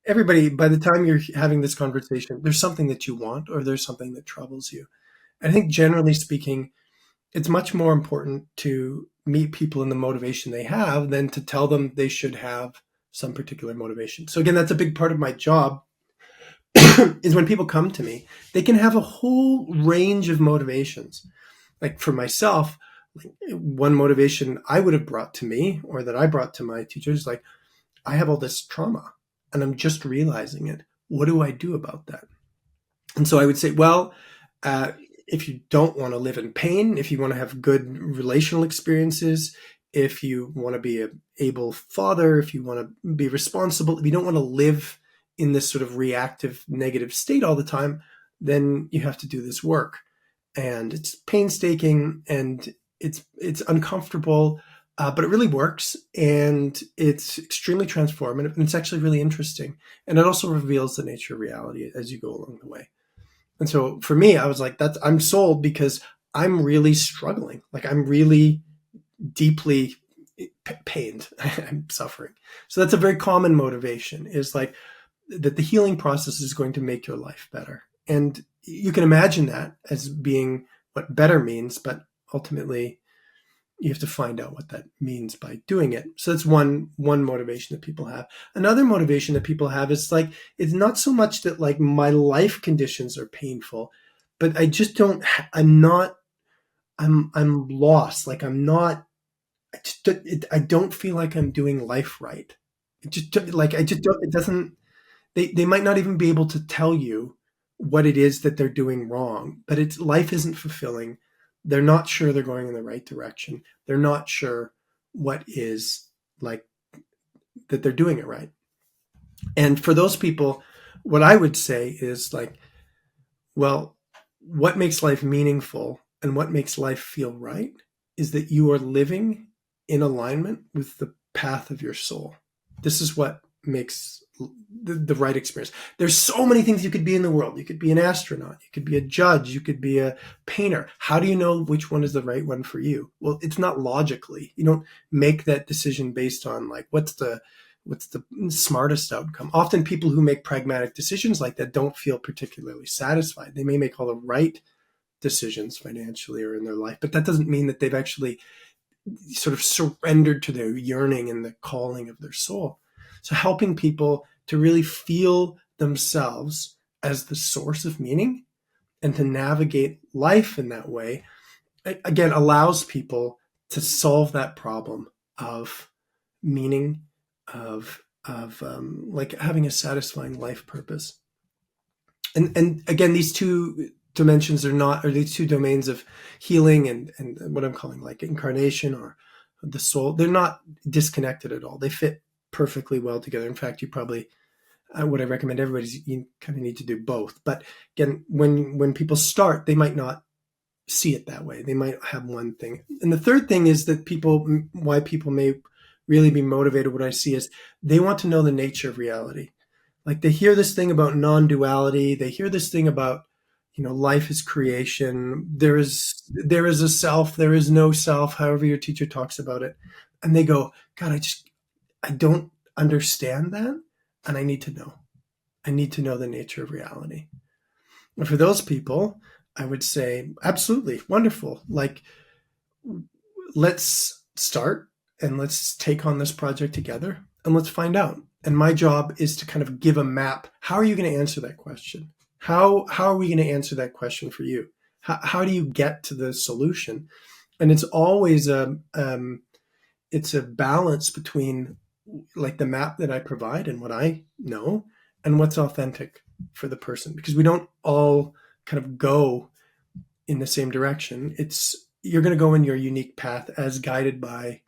everybody. By the time you're having this conversation, there's something that you want or there's something that troubles you. I think generally speaking, it's much more important to meet people in the motivation they have than to tell them they should have some particular motivation. So again, that's a big part of my job is when people come to me, they can have a whole range of motivations. Like for myself, one motivation I would have brought to me or that I brought to my teachers, like, I have all this trauma and I'm just realizing it. What do I do about that? And so I would say, well, uh, if you don't want to live in pain, if you want to have good relational experiences, if you want to be an able father, if you want to be responsible, if you don't want to live in this sort of reactive negative state all the time, then you have to do this work. And it's painstaking and it's uncomfortable, but it really works and it's extremely transformative and it's actually really interesting. And it also reveals the nature of reality as you go along the way. And so for me, I was like, I'm sold because I'm really struggling. Like I'm really deeply pained. I'm suffering. So that's a very common motivation is like that the healing process is going to make your life better. And you can imagine that as being what better means, but ultimately you have to find out what that means by doing it. So that's one motivation that people have. Another motivation that people have is like, it's not so much that like my life conditions are painful, but I just don't, I'm not, I'm lost. Like I'm not, I don't feel like I'm doing life right. It just like, I just don't, it doesn't, they might not even be able to tell you what it is that they're doing wrong, but life isn't fulfilling. They're not sure they're going in the right direction. They're not sure what is like that they're doing it right. And for those people, what I would say is like, well, what makes life meaningful and what makes life feel right is that you are living in alignment with the path of your soul. This is what makes the right experience. There's so many things you could be in the world. You could be an astronaut. You could be a judge. You could be a painter. How do you know which one is the right one for you? Well, it's not logically. You don't make that decision based on like, what's the smartest outcome. Often people who make pragmatic decisions like that don't feel particularly satisfied. They may make all the right decisions financially or in their life, but that doesn't mean that they've actually sort of surrendered to their yearning and the calling of their soul. So helping people to really feel themselves as the source of meaning and to navigate life in that way, again, allows people to solve that problem of meaning, of like having a satisfying life purpose. And again, these two dimensions are not, or these two domains of healing and what I'm calling like incarnation or the soul, they're not disconnected at all. They fit perfectly well together. In fact, you probably, what I recommend everybody is you kind of need to do both. But again, when people start, they might not see it that way. They might have one thing. And the third thing is that why people may really be motivated, what I see is they want to know the nature of reality. Like they hear this thing about non-duality. They hear this thing about, life is creation. There is a self. There is no self, however your teacher talks about it. And they go, God, I don't understand that. And I need to know. I need to know the nature of reality. And for those people, I would say, absolutely, wonderful. Like, let's start and let's take on this project together and let's find out. And my job is to kind of give a map. How are you going to answer that question? How are we going to answer that question for you? How do you get to the solution? And it's always it's a balance between like the map that I provide and what I know and what's authentic for the person, because we don't all kind of go in the same direction. You're going to go in your unique path as guided by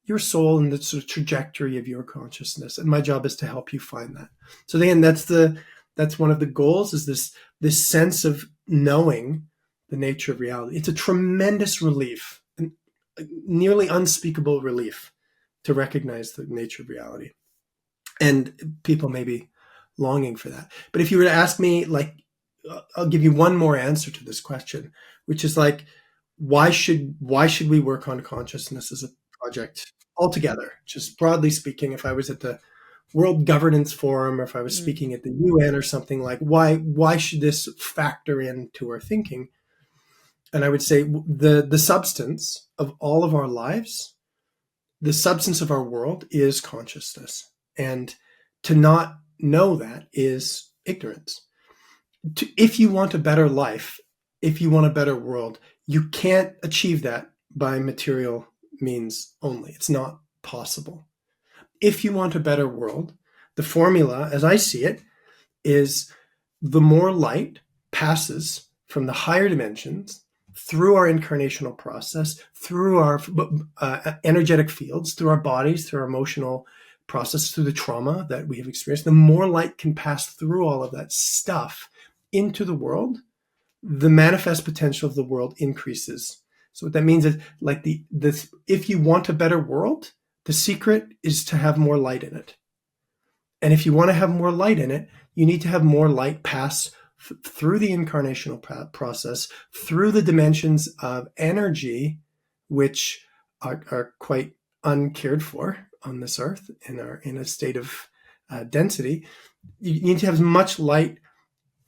your soul and the sort of trajectory of your consciousness. And my job is to help you find that. So again, that's one of the goals, is this sense of knowing the nature of reality. It's a tremendous relief, a nearly unspeakable relief to recognize the nature of reality. And people may be longing for that. But if you were to ask me, like, I'll give you one more answer to this question, which is like, why should we work on consciousness as a project altogether? Just broadly speaking, if I was at the World Governance Forum or if I was speaking at the UN or something, like why should this factor into our thinking? And I would say the substance of all of our lives, the substance of our world is consciousness. And to not know that is ignorance. If you want a better life, if you want a better world, you can't achieve that by material means only. It's not possible. If you want a better world, the formula, as I see it, is the more light passes from the higher dimensions through our incarnational process, through our energetic fields, through our bodies, through our emotional process, through the trauma that we have experienced, the more light can pass through all of that stuff into the world, the manifest potential of the world increases. So what that means is, like, if you want a better world, the secret is to have more light in it. And if you want to have more light in it, you need to have more light pass through the incarnational process, through the dimensions of energy, which are quite uncared for on this earth and are in a state of density. You need to have as much light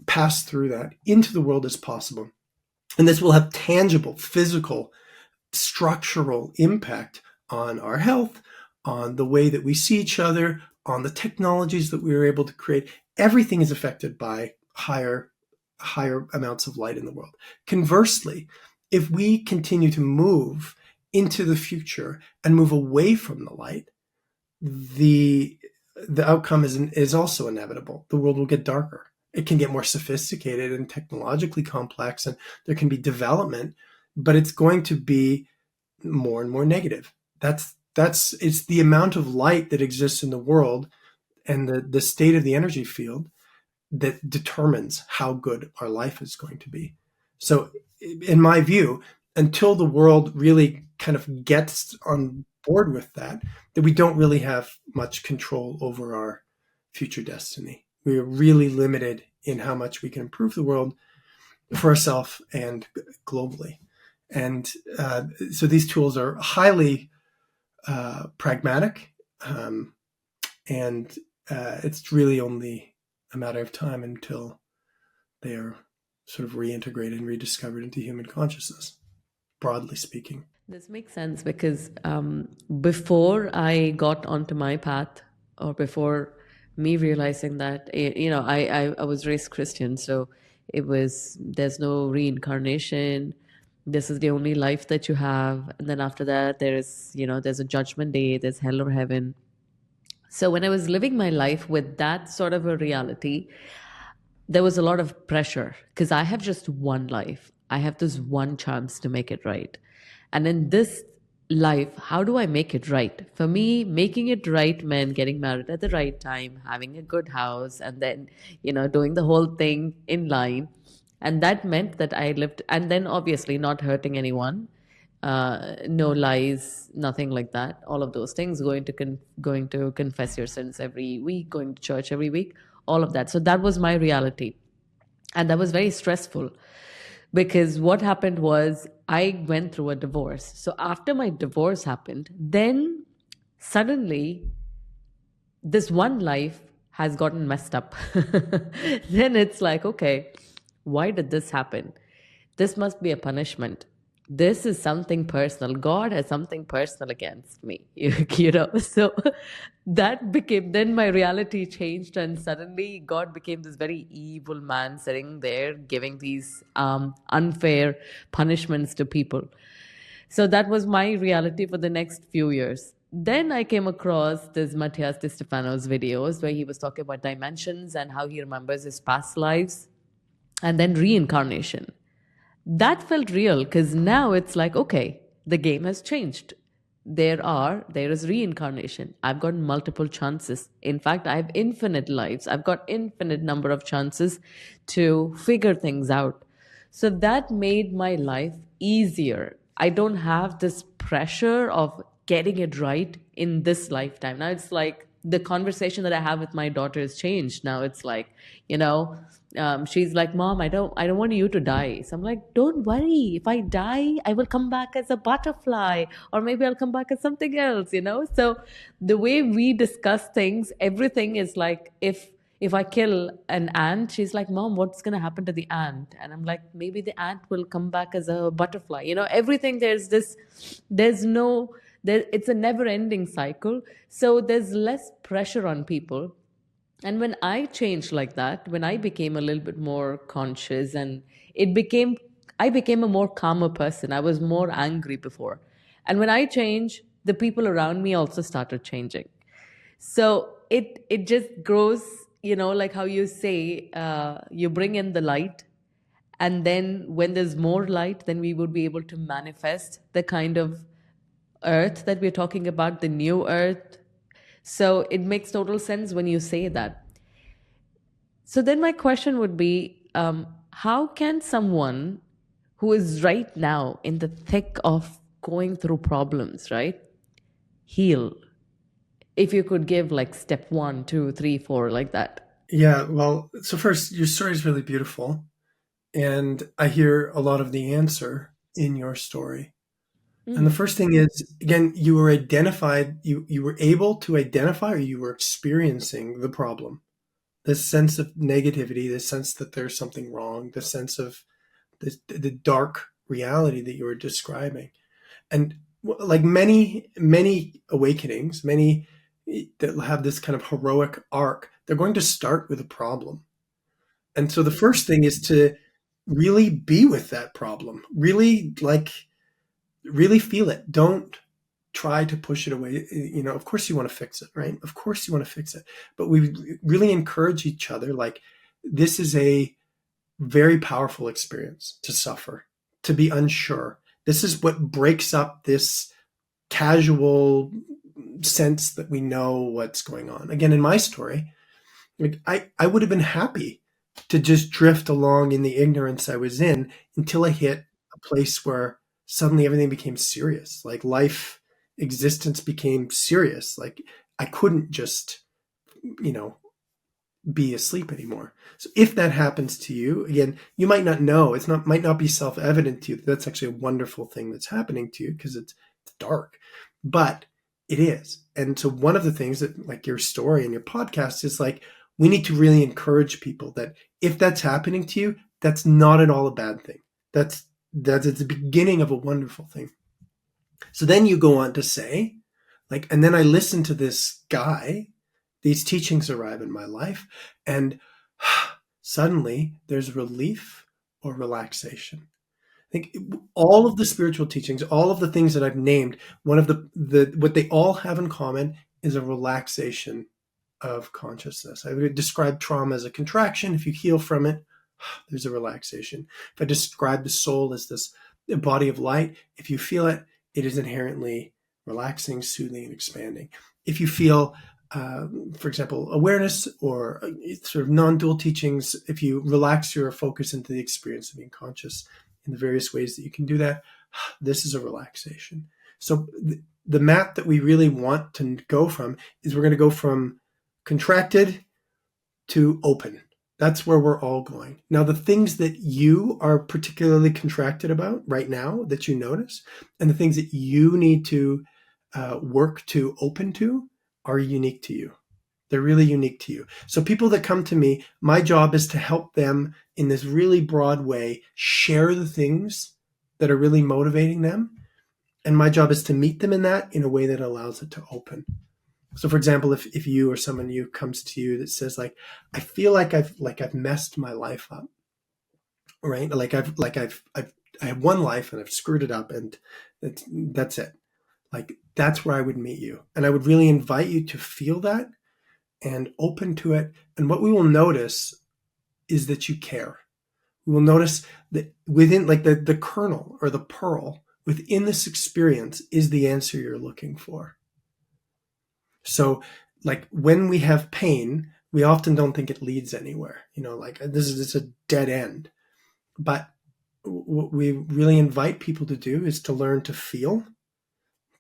pass through that into the world as possible. And this will have tangible, physical, structural impact on our health, on the way that we see each other, on the technologies that we are able to create. Everything is affected by higher amounts of light in the world. Conversely, if we continue to move into the future and move away from the light, the the outcome is also inevitable. The world will get darker. It can get more sophisticated and technologically complex, and there can be development, but it's going to be more and more negative. That's it's the amount of light that exists in the world and the state of the energy field that determines how good our life is going to be. So, in my view, until the world really kind of gets on board with that, that we don't really have much control over our future destiny. We are really limited in how much we can improve the world for ourselves and globally. And so these tools are highly pragmatic, and it's really only a matter of time until they are sort of reintegrated and rediscovered into human consciousness, broadly speaking. This makes sense because before I got onto my path, or before me realizing that, I was raised Christian, so it was there's no reincarnation. This is the only life that you have, and then after that, there's a judgment day, there's hell or heaven. So when I was living my life with that sort of a reality, there was a lot of pressure because I have just one life. I have this one chance to make it right. And in this life, how do I make it right? For me, making it right meant getting married at the right time, having a good house, and then, doing the whole thing in line. And that meant that I lived, and then obviously not hurting anyone, no lies, nothing like that. All of those things, going to confess your sins every week, going to church every week, all of that. So that was my reality, and that was very stressful because what happened was I went through a divorce. So after my divorce happened, then suddenly this one life has gotten messed up. Then it's like, okay, why did this happen? This must be a punishment. This is something personal. God has something personal against me, So that became, then my reality changed, and suddenly God became this very evil man sitting there giving these unfair punishments to people. So that was my reality for the next few years. Then I came across this Matthias Di Stefano's videos where he was talking about dimensions and how he remembers his past lives, and then reincarnation. That felt real because now it's like, okay, the game has changed. There is reincarnation. I've got multiple chances. In fact, I have infinite lives. I've got infinite number of chances to figure things out. So that made my life easier. I don't have this pressure of getting it right in this lifetime. Now it's like the conversation that I have with my daughter has changed. Now it's like, she's like, Mom, I don't want you to die. So I'm like, don't worry. If I die, I will come back as a butterfly, or maybe I'll come back as something else. So the way we discuss things, everything is like, if I kill an ant, she's like, Mom, what's going to happen to the ant? And I'm like, maybe the ant will come back as a butterfly. Everything, there's no, it's a never ending cycle. So there's less pressure on people. And when I changed like that, when I became a little bit more conscious, and I became a more calmer person. I was more angry before. And when I changed, the people around me also started changing. So it just grows, like how you say, you bring in the light, and then when there's more light, then we would be able to manifest the kind of earth that we're talking about, the new earth. So it makes total sense when you say that. So then my question would be, how can someone who is right now in the thick of going through problems, right, heal? If you could give like step one, two, three, four, like that. Yeah, well, so first, your story is really beautiful, and I hear a lot of the answer in your story. And the Mm. first thing is, again, you were able to identify, or you were experiencing the problem. This sense of negativity, this sense that there's something wrong, the sense of the dark reality that you were describing. And like many awakenings, many that have this kind of heroic arc, they're going to start with a problem. And so the first thing is to really be with that problem, really feel it. Don't try to push it away. You know, of course you want to fix it, right? Of course you want to fix it. But we really encourage each other. Like, this is a very powerful experience to suffer, to be unsure. This is what breaks up this casual sense that we know what's going on. Again, in my story, like I would have been happy to just drift along in the ignorance I was in until I hit a place where suddenly everything became serious. Like, life existence became serious. Like, I couldn't just, you know, be asleep anymore. So if that happens to you, again, you might not know. Might not be self-evident to you that that's actually a wonderful thing that's happening to you, because it's dark. But it is. And so one of the things that, like, your story and your podcast is like, we need to really encourage people that if that's happening to you, that's not at all a bad thing. That's it's the beginning of a wonderful thing. So then you go on to say, like, and then I listened to this guy, these teachings arrive in my life, and suddenly there's relief or relaxation. I think all of the spiritual teachings, all of the things that I've named, one of the what they all have in common is a relaxation of consciousness. I would describe trauma as a contraction. If you heal from it, there's a relaxation. If I describe the soul as this body of light, if you feel it, it is inherently relaxing, soothing, and expanding. If you feel, for example, awareness or sort of non-dual teachings, if you relax your focus into the experience of being conscious in the various ways that you can do that, this is a relaxation. So the map that we really want to go from is we're going to go from contracted to open. That's where we're all going. Now, the things that you are particularly contracted about right now that you notice, and the things that you need to work to open to, are unique to you. They're really unique to you. So people that come to me, my job is to help them in this really broad way share the things that are really motivating them. And my job is to meet them in that in a way that allows it to open. So, for example, if you or someone new comes to you that says, like, I feel like I've messed my life up, right? I have one life and I've screwed it up, and that's it. Like, that's where I would meet you, and I would really invite you to feel that and open to it. And what we will notice is that you care. We will notice that within, like, the kernel or the pearl within this experience is the answer you're looking for. So, like, when we have pain, we often don't think it leads anywhere. You know, like, this is a dead end. But what we really invite people to do is to learn to feel,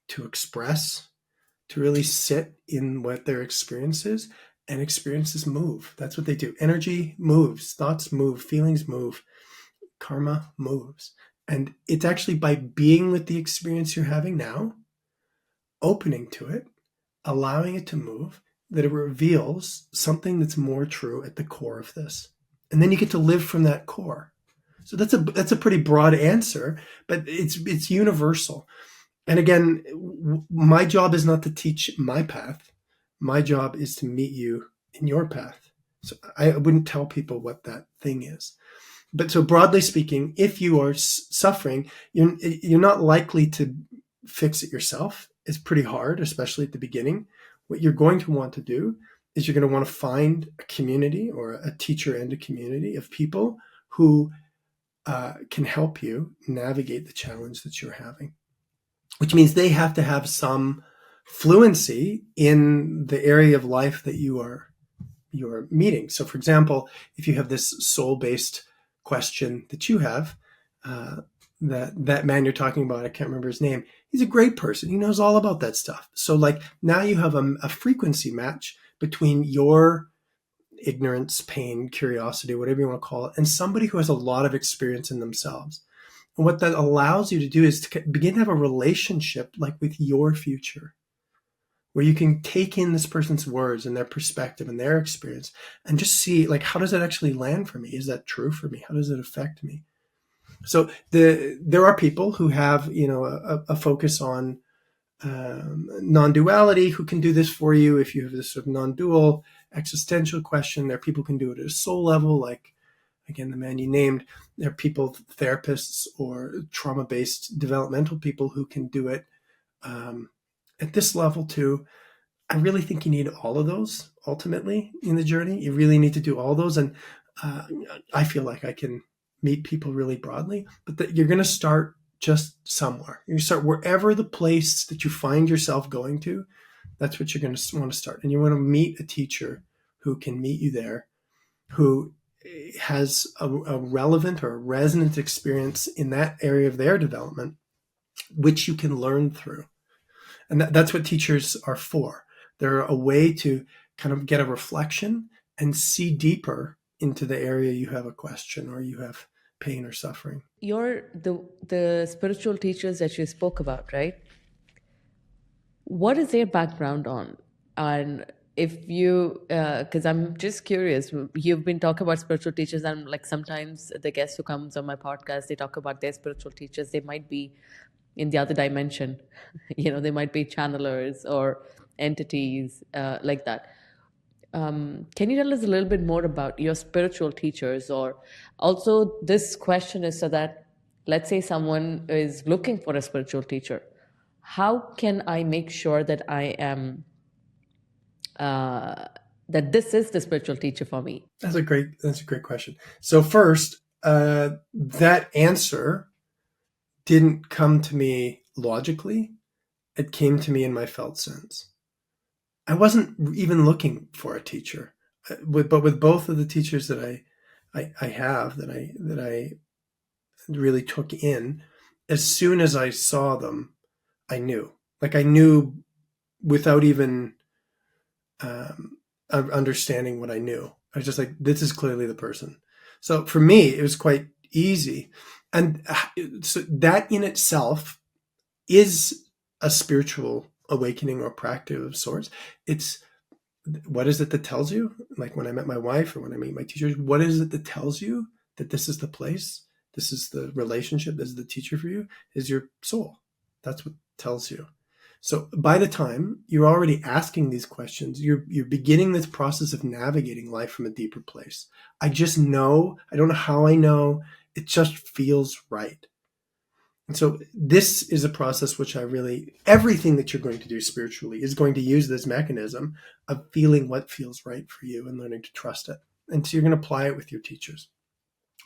to express, to really sit in what their experience is. And experiences move. That's what they do. Energy moves, thoughts move, feelings move, karma moves. And it's actually by being with the experience you're having now, opening to it, allowing it to move, that it reveals something that's more true at the core of this. And then you get to live from that core. So that's a pretty broad answer, but it's universal. And again, my job is not to teach my path. My job is to meet you in your path. So I wouldn't tell people what that thing is. But so broadly speaking, if you are suffering, you're not likely to fix it yourself. It's pretty hard, especially at the beginning. What you're going to want to do is you're going to want to find a community or a teacher and a community of people who can help you navigate the challenge that you're having, which means they have to have some fluency in the area of life that you're meeting. So, for example, if you have this soul-based question that you have, that man you're talking about, I can't remember his name, he's a great person. He knows all about that stuff. So, like, now you have a frequency match between your ignorance, pain, curiosity, whatever you want to call it, and somebody who has a lot of experience in themselves. And what that allows you to do is to begin to have a relationship, like, with your future, where you can take in this person's words and their perspective and their experience and just see, like, how does that actually land for me? Is that true for me? How does it affect me? So there are people who have, you know, a focus on non-duality who can do this for you. If you have this sort of non-dual existential question, there are people who can do it at a soul level, like, again, the man you named. There are people, therapists or trauma-based developmental people, who can do it at this level too, I really think you need all of those ultimately in the journey. You really need to do all those. And uh, I feel like I can meet people really broadly, but that you're going to start just somewhere. You start wherever the place that you find yourself going to, that's what you're going to want to start. And you want to meet a teacher who can meet you there, who has a relevant or a resonant experience in that area of their development, which you can learn through. And that's what teachers are for. They're a way to kind of get a reflection and see deeper into the area you have a question or you have pain or suffering. You're the spiritual teachers that you spoke about, right? What is their background on? And if you, because I'm just curious, you've been talking about spiritual teachers, and like sometimes the guest who comes on my podcast, they talk about their spiritual teachers. They might be in the other dimension, they might be channelers or entities like that. Can you tell us a little bit more about your spiritual teachers? Or also, this question is so that, let's say someone is looking for a spiritual teacher, how can I make sure that I am that this is the spiritual teacher for me? That's a great question. So first, that answer didn't come to me logically. It came to me in my felt sense. I wasn't even looking for a teacher, but with both of the teachers that I have that I really took in, as soon as I saw them, I knew. Like I knew without even understanding what I knew. I was just like, this is clearly the person. So for me, it was quite easy. And so that in itself is a spiritual awakening or practice of sorts. It's what is it that tells you? Like when I met my wife or when I meet my teachers, what is it that tells you that this is the place? This is the relationship. This is the teacher for you, is your soul. That's what tells you. So by the time you're already asking these questions, you're beginning this process of navigating life from a deeper place. I just know, I don't know how I know, it just feels right. And so this is a process which everything that you're going to do spiritually is going to use this mechanism of feeling what feels right for you and learning to trust it. And so you're going to apply it with your teachers.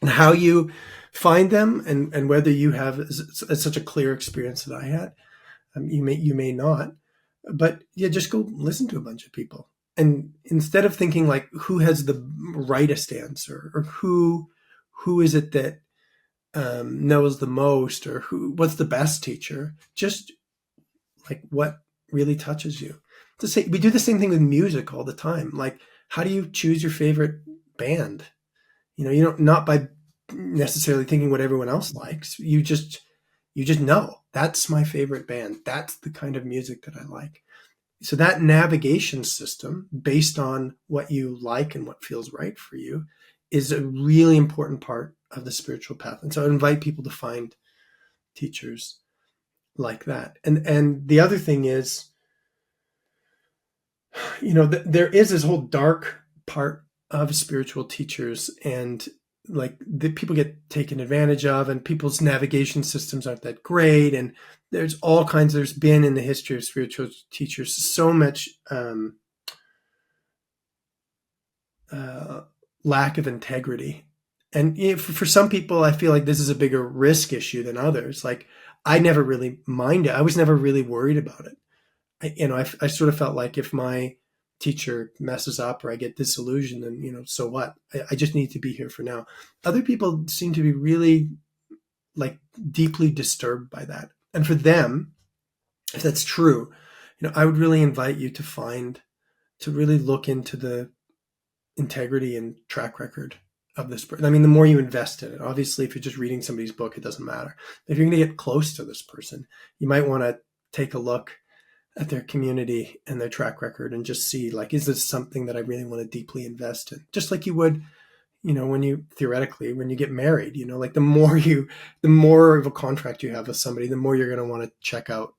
And how you find them and whether you have such a clear experience that I had, you may not, but yeah, just go listen to a bunch of people. And instead of thinking like who has the rightest answer or who is it that knows the most or what's the best teacher, just like what really touches you. We do the same thing with music all the time. Like, how do you choose your favorite band? You don't, not by necessarily thinking what everyone else likes. You just know that's my favorite band. That's the kind of music that I like. So that navigation system based on what you like and what feels right for you is a really important part of the spiritual path. And so I invite people to find teachers like that. And the other thing is, there is this whole dark part of spiritual teachers, and like the people get taken advantage of, and people's navigation systems aren't that great. And there's been in the history of spiritual teachers so much lack of integrity. And for some people, I feel like this is a bigger risk issue than others. Like I never really minded. I was never really worried about it. I sort of felt like if my teacher messes up or I get disillusioned, then, so what? I just need to be here for now. Other people seem to be really like deeply disturbed by that. And for them, if that's true, I would really invite you to really look into the integrity and track record of this person. I mean, the more you invest in it, obviously, if you're just reading somebody's book, it doesn't matter. If you're going to get close to this person, you might want to take a look at their community and their track record and just see, like, is this something that I really want to deeply invest in? Just like you would, when you get married, like the more of a contract you have with somebody, the more you're going to want to check out,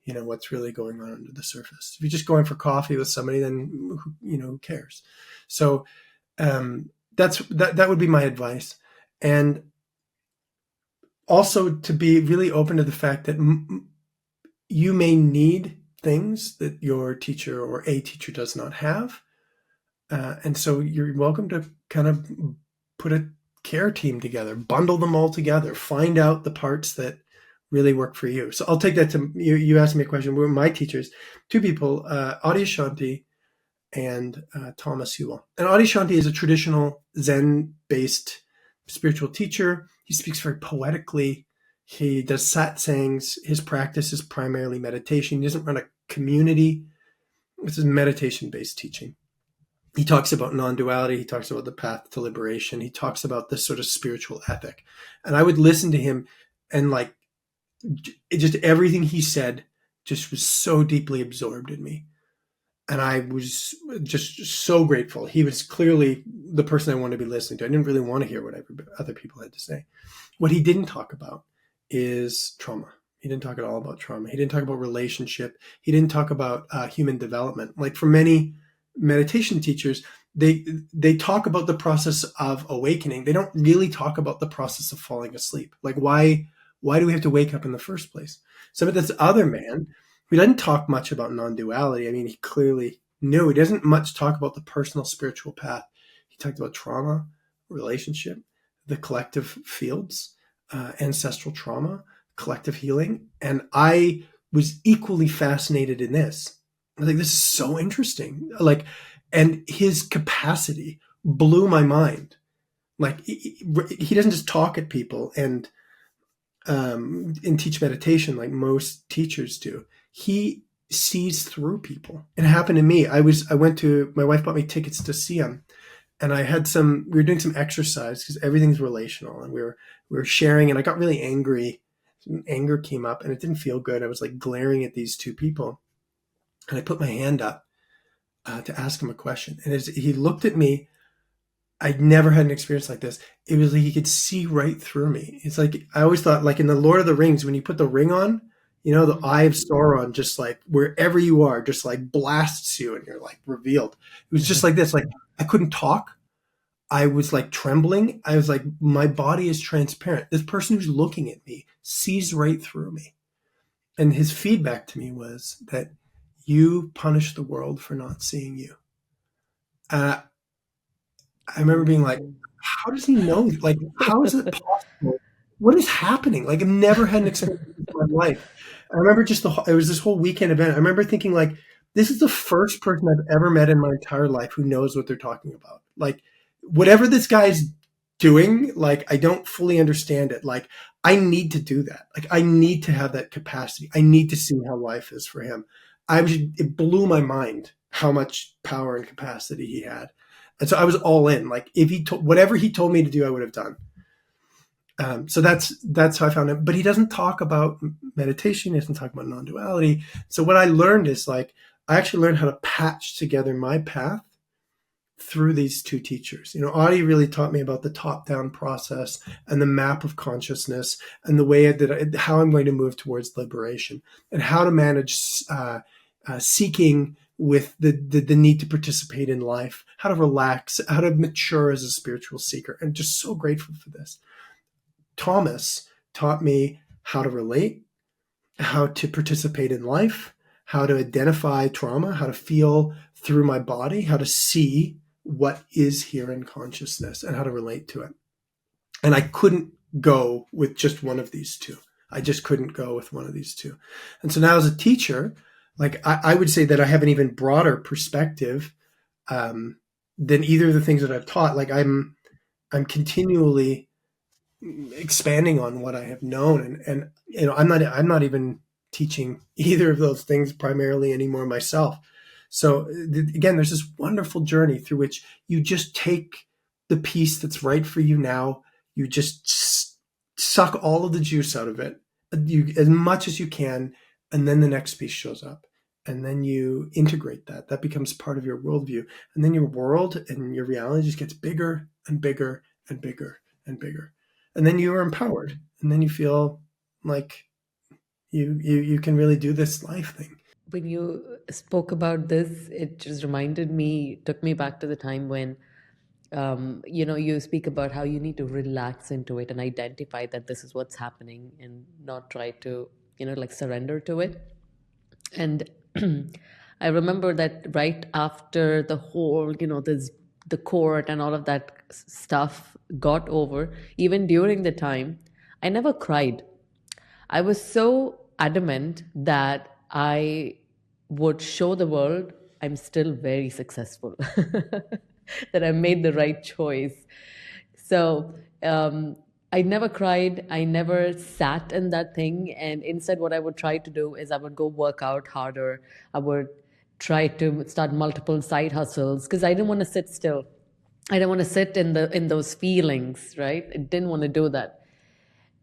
what's really going on under the surface. If you're just going for coffee with somebody, then, who cares? So, that would be my advice. And also to be really open to the fact that you may need things that your teacher or a teacher does not have. And so you're welcome to kind of put a care team together, bundle them all together, find out the parts that really work for you. So I'll take that to you. You asked me a question. Were my teachers, two people, Adyashanti and Thomas Hewell. And Adyashanti is a traditional Zen-based spiritual teacher. He speaks very poetically. He does satsangs. His practice is primarily meditation. He doesn't run a community. This is meditation-based teaching. He talks about non-duality. He talks about the path to liberation. He talks about this sort of spiritual ethic. And I would listen to him, and like just everything he said just was so deeply absorbed in me. And I was just so grateful. He was clearly the person I wanted to be listening to. I didn't really want to hear what other people had to say. What he didn't talk about is trauma. He didn't talk at all about trauma. He didn't talk about relationship. He didn't talk about human development. Like for many meditation teachers, they talk about the process of awakening. They don't really talk about the process of falling asleep. Like why do we have to wake up in the first place? So but this other man, he doesn't talk much about non-duality. I mean, he clearly knew. He doesn't much talk about the personal spiritual path. He talked about trauma, relationship, the collective fields, ancestral trauma, collective healing. And I was equally fascinated in this. I think this is so interesting. Like, and his capacity blew my mind. Like, he doesn't just talk at people and teach meditation like most teachers do. He sees through people. It happened to me. My wife bought me tickets to see him, and we were doing some exercise because everything's relational, and we were sharing, and I got really angry. Anger came up, and it didn't feel good. I was like glaring at these two people, and I put my hand up to ask him a question, and as he looked at me, I'd never had an experience like this. It was like he could see right through me. It's like, I always thought, like in the Lord of the Rings, when you put the ring on, the eye of Sauron, just like wherever you are, just like blasts you and you're like revealed. It was just like this. Like I couldn't talk. I was like trembling. I was like, my body is transparent. This person who's looking at me sees right through me. And his feedback to me was that you punish the world for not seeing you. Uh, I remember being like, how does he know? Like, how is it possible? What is happening? Like, I've never had an experience in my life. I remember it was this whole weekend event. I remember thinking like, this is the first person I've ever met in my entire life who knows what they're talking about. Like, whatever this guy's doing, like, I don't fully understand it. Like, I need to do that. Like, I need to have that capacity. I need to see how life is for him. It blew my mind how much power and capacity he had. And so I was all in. Like if whatever he told me to do, I would have done. So that's how I found him. But he doesn't talk about meditation. He doesn't talk about non-duality. So what I learned is like, I actually learned how to patch together my path through these two teachers. Adi really taught me about the top-down process and the map of consciousness and the way how I'm going to move towards liberation and how to manage seeking with the need to participate in life, how to relax, how to mature as a spiritual seeker. And just so grateful for this. Thomas taught me how to relate, how to participate in life, how to identify trauma, how to feel through my body, how to see what is here in consciousness and how to relate to it. And I couldn't go with just one of these two. I just couldn't go with one of these two. And so now as a teacher, like I would say that I have an even broader perspective than either of the things that I've taught. Like I'm continually expanding on what I have known, and I'm not even teaching either of those things primarily anymore myself. So again, there's this wonderful journey through which you just take the piece that's right for you now. You just suck all of the juice out of it, as much as you can, and then the next piece shows up. And then you integrate that. That becomes part of your worldview. And then your world and your reality just gets bigger and bigger and bigger and bigger. And then you are empowered. And then you feel like you can really do this life thing. When you spoke about this, it just reminded me, took me back to the time when, you speak about how you need to relax into it and identify that this is what's happening and not try to, like surrender to it. And I remember that right after the whole, this the court and all of that stuff got over, even during the time, I never cried. I was so adamant that I would show the world I'm still very successful, that I made the right choice. So I never cried. I never sat in that thing. And instead, what I would try to do is I would go work out harder. I would try to start multiple side hustles because I didn't want to sit still. I didn't want to sit in those feelings, right? I didn't want to do that.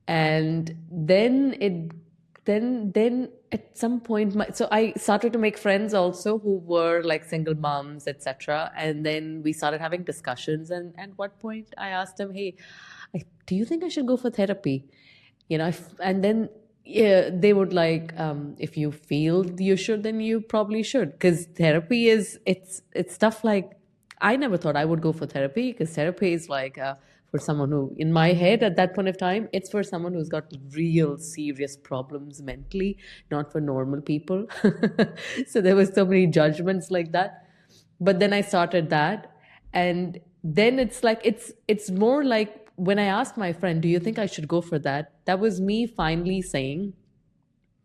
And then at some point so I started to make friends also who were like single moms, etc. And then we started having discussions, and at what point I asked them, hey, do you think I should go for therapy? And then yeah, they would like, if you feel you should, then you probably should, because therapy is it's stuff like, I never thought I would go for therapy, because therapy is like, for someone who, in my head at that point of time, it's for someone who's got real serious problems mentally, not for normal people. So there was so many judgments like that. But then I started that, and then it's like, it's more like when I asked my friend, do you think I should go for that? That was me finally saying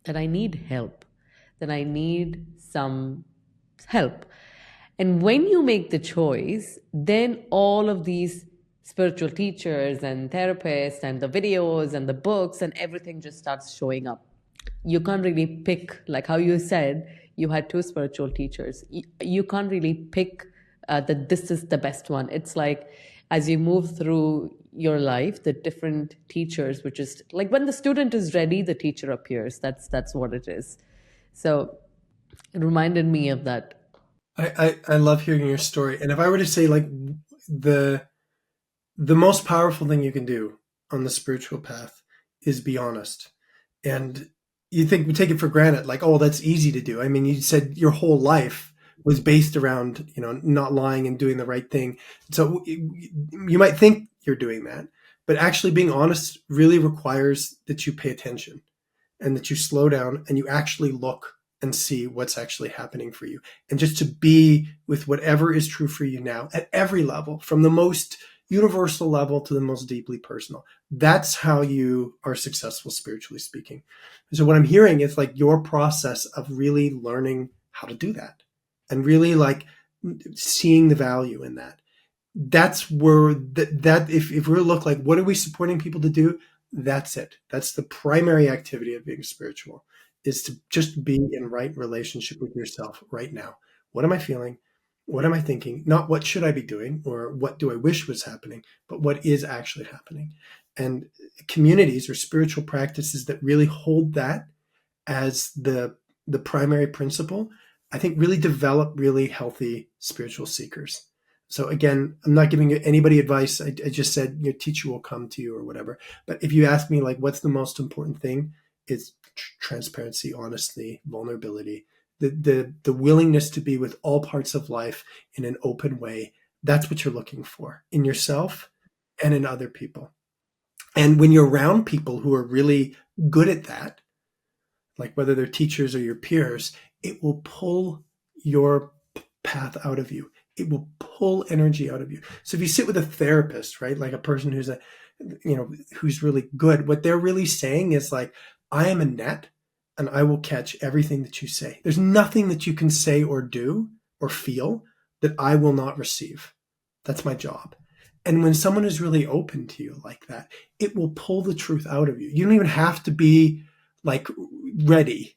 that I need help, that I need some help. And when you make the choice, then all of these spiritual teachers and therapists and the videos and the books and everything just starts showing up. You can't really pick, like how you said, you had two spiritual teachers. You can't really pick that this is the best one. It's like, as you move through your life, the different teachers, which is like when the student is ready, the teacher appears. That's what it is. So it reminded me of that. I love hearing your story. And if I were to say like the the most powerful thing you can do on the spiritual path is be honest. And you think we take it for granted, like, oh, that's easy to do. I mean, you said your whole life was based around, not lying and doing the right thing. So you might think you're doing that, but actually being honest really requires that you pay attention and that you slow down and you actually look and see what's actually happening for you. And just to be with whatever is true for you now at every level, from the most universal level to the most deeply personal. That's how you are successful, spiritually speaking. So what I'm hearing is like your process of really learning how to do that and really like seeing the value in that. That's where that if we look like, what are we supporting people to do? That's it. That's the primary activity of being spiritual, is to just be in right relationship with yourself right now. What am I feeling? What am I thinking? Not what should I be doing or what do I wish was happening, but what is actually happening. And communities or spiritual practices that really hold that as the primary principle, I think really develop really healthy spiritual seekers. So again, I'm not giving anybody advice. I just said your teacher will come to you or whatever. But if you ask me like what's the most important thing, it's transparency, honesty, vulnerability, the willingness to be with all parts of life in an open way. That's what you're looking for in yourself and in other people. And when you're around people who are really good at that, like whether they're teachers or your peers, it will pull your path out of you. It will pull energy out of you. So if you sit with a therapist, right, like a person who's really good, what they're really saying is like, I am a net and I will catch everything that you say. There's nothing that you can say or do or feel that I will not receive. That's my job. And when someone is really open to you like that, it will pull the truth out of you. You don't even have to be like ready.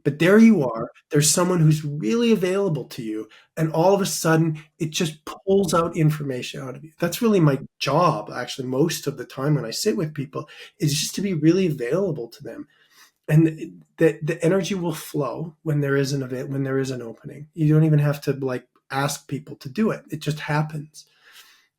But there you are. There's someone who's really available to you. And all of a sudden, it just pulls out information out of you. That's really my job, actually, most of the time when I sit with people, is just to be really available to them. And the energy will flow when there is when there is an opening. You don't even have to like ask people to do it. It just happens.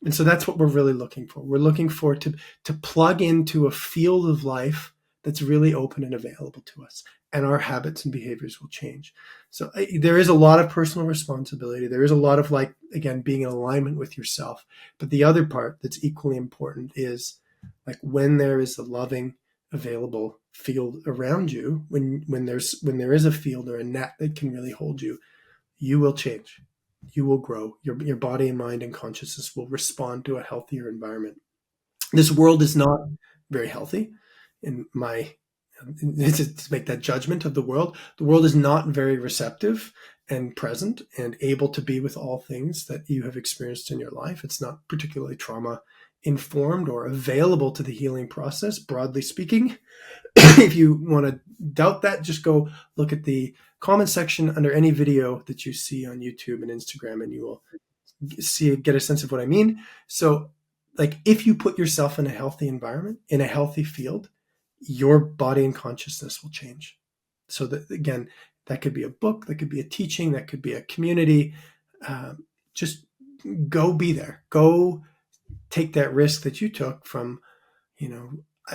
And so that's what we're really looking for. We're looking for to plug into a field of life that's really open and available to us, and our habits and behaviors will change. So there is a lot of personal responsibility. There is a lot of like, again, being in alignment with yourself. But the other part that's equally important is like when there is a loving, available field around you, when there is a field or a net that can really hold you, you will change. You will grow. Your body and mind and consciousness will respond to a healthier environment. This world is not very healthy. In my to make that judgment of the world is not very receptive and present and able to be with all things that you have experienced in your life. It's not particularly trauma informed or available to the healing process, broadly speaking. If you want to doubt that, just go look at the comment section under any video that you see on YouTube and Instagram, and you will get a sense of what I mean. So, like, if you put yourself in a healthy environment, in a healthy field, your body and consciousness will change. So that, again, that could be a book, that could be a teaching, that could be a community. Just go be there. Go take that risk that you took from,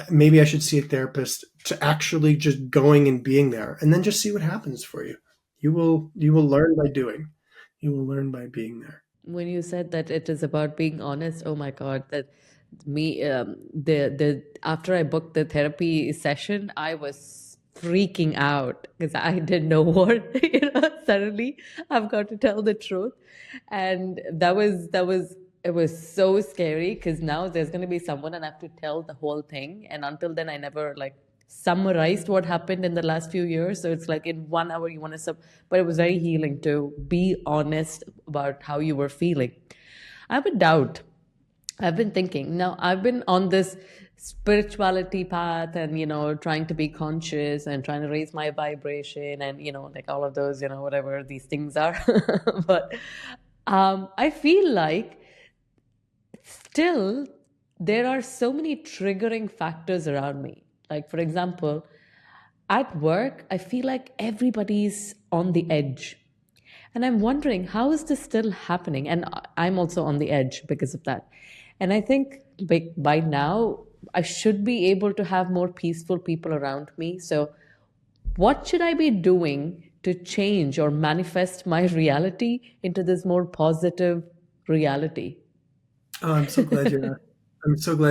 maybe I should see a therapist, to actually just going and being there, and then just see what happens for you. You will learn by doing. You will learn by being there. When you said that it is about being honest, oh my God, that me, the after I booked the therapy session, I was freaking out because I didn't know what, suddenly I've got to tell the truth. And it was so scary because now there's going to be someone and I have to tell the whole thing. And until then, I never like summarized what happened in the last few years. So it's like in 1 hour you want to but it was very healing to be honest about how you were feeling. I have a doubt. I've been thinking. Now, I've been on this spirituality path and, trying to be conscious and trying to raise my vibration and, like all of those, whatever these things are. But I feel like still there are so many triggering factors around me. Like, for example, at work, I feel like everybody's on the edge. And I'm wondering, how is this still happening? And I'm also on the edge because of that. And I think by now, I should be able to have more peaceful people around me. So, what should I be doing to change or manifest my reality into this more positive reality? Oh, I'm so glad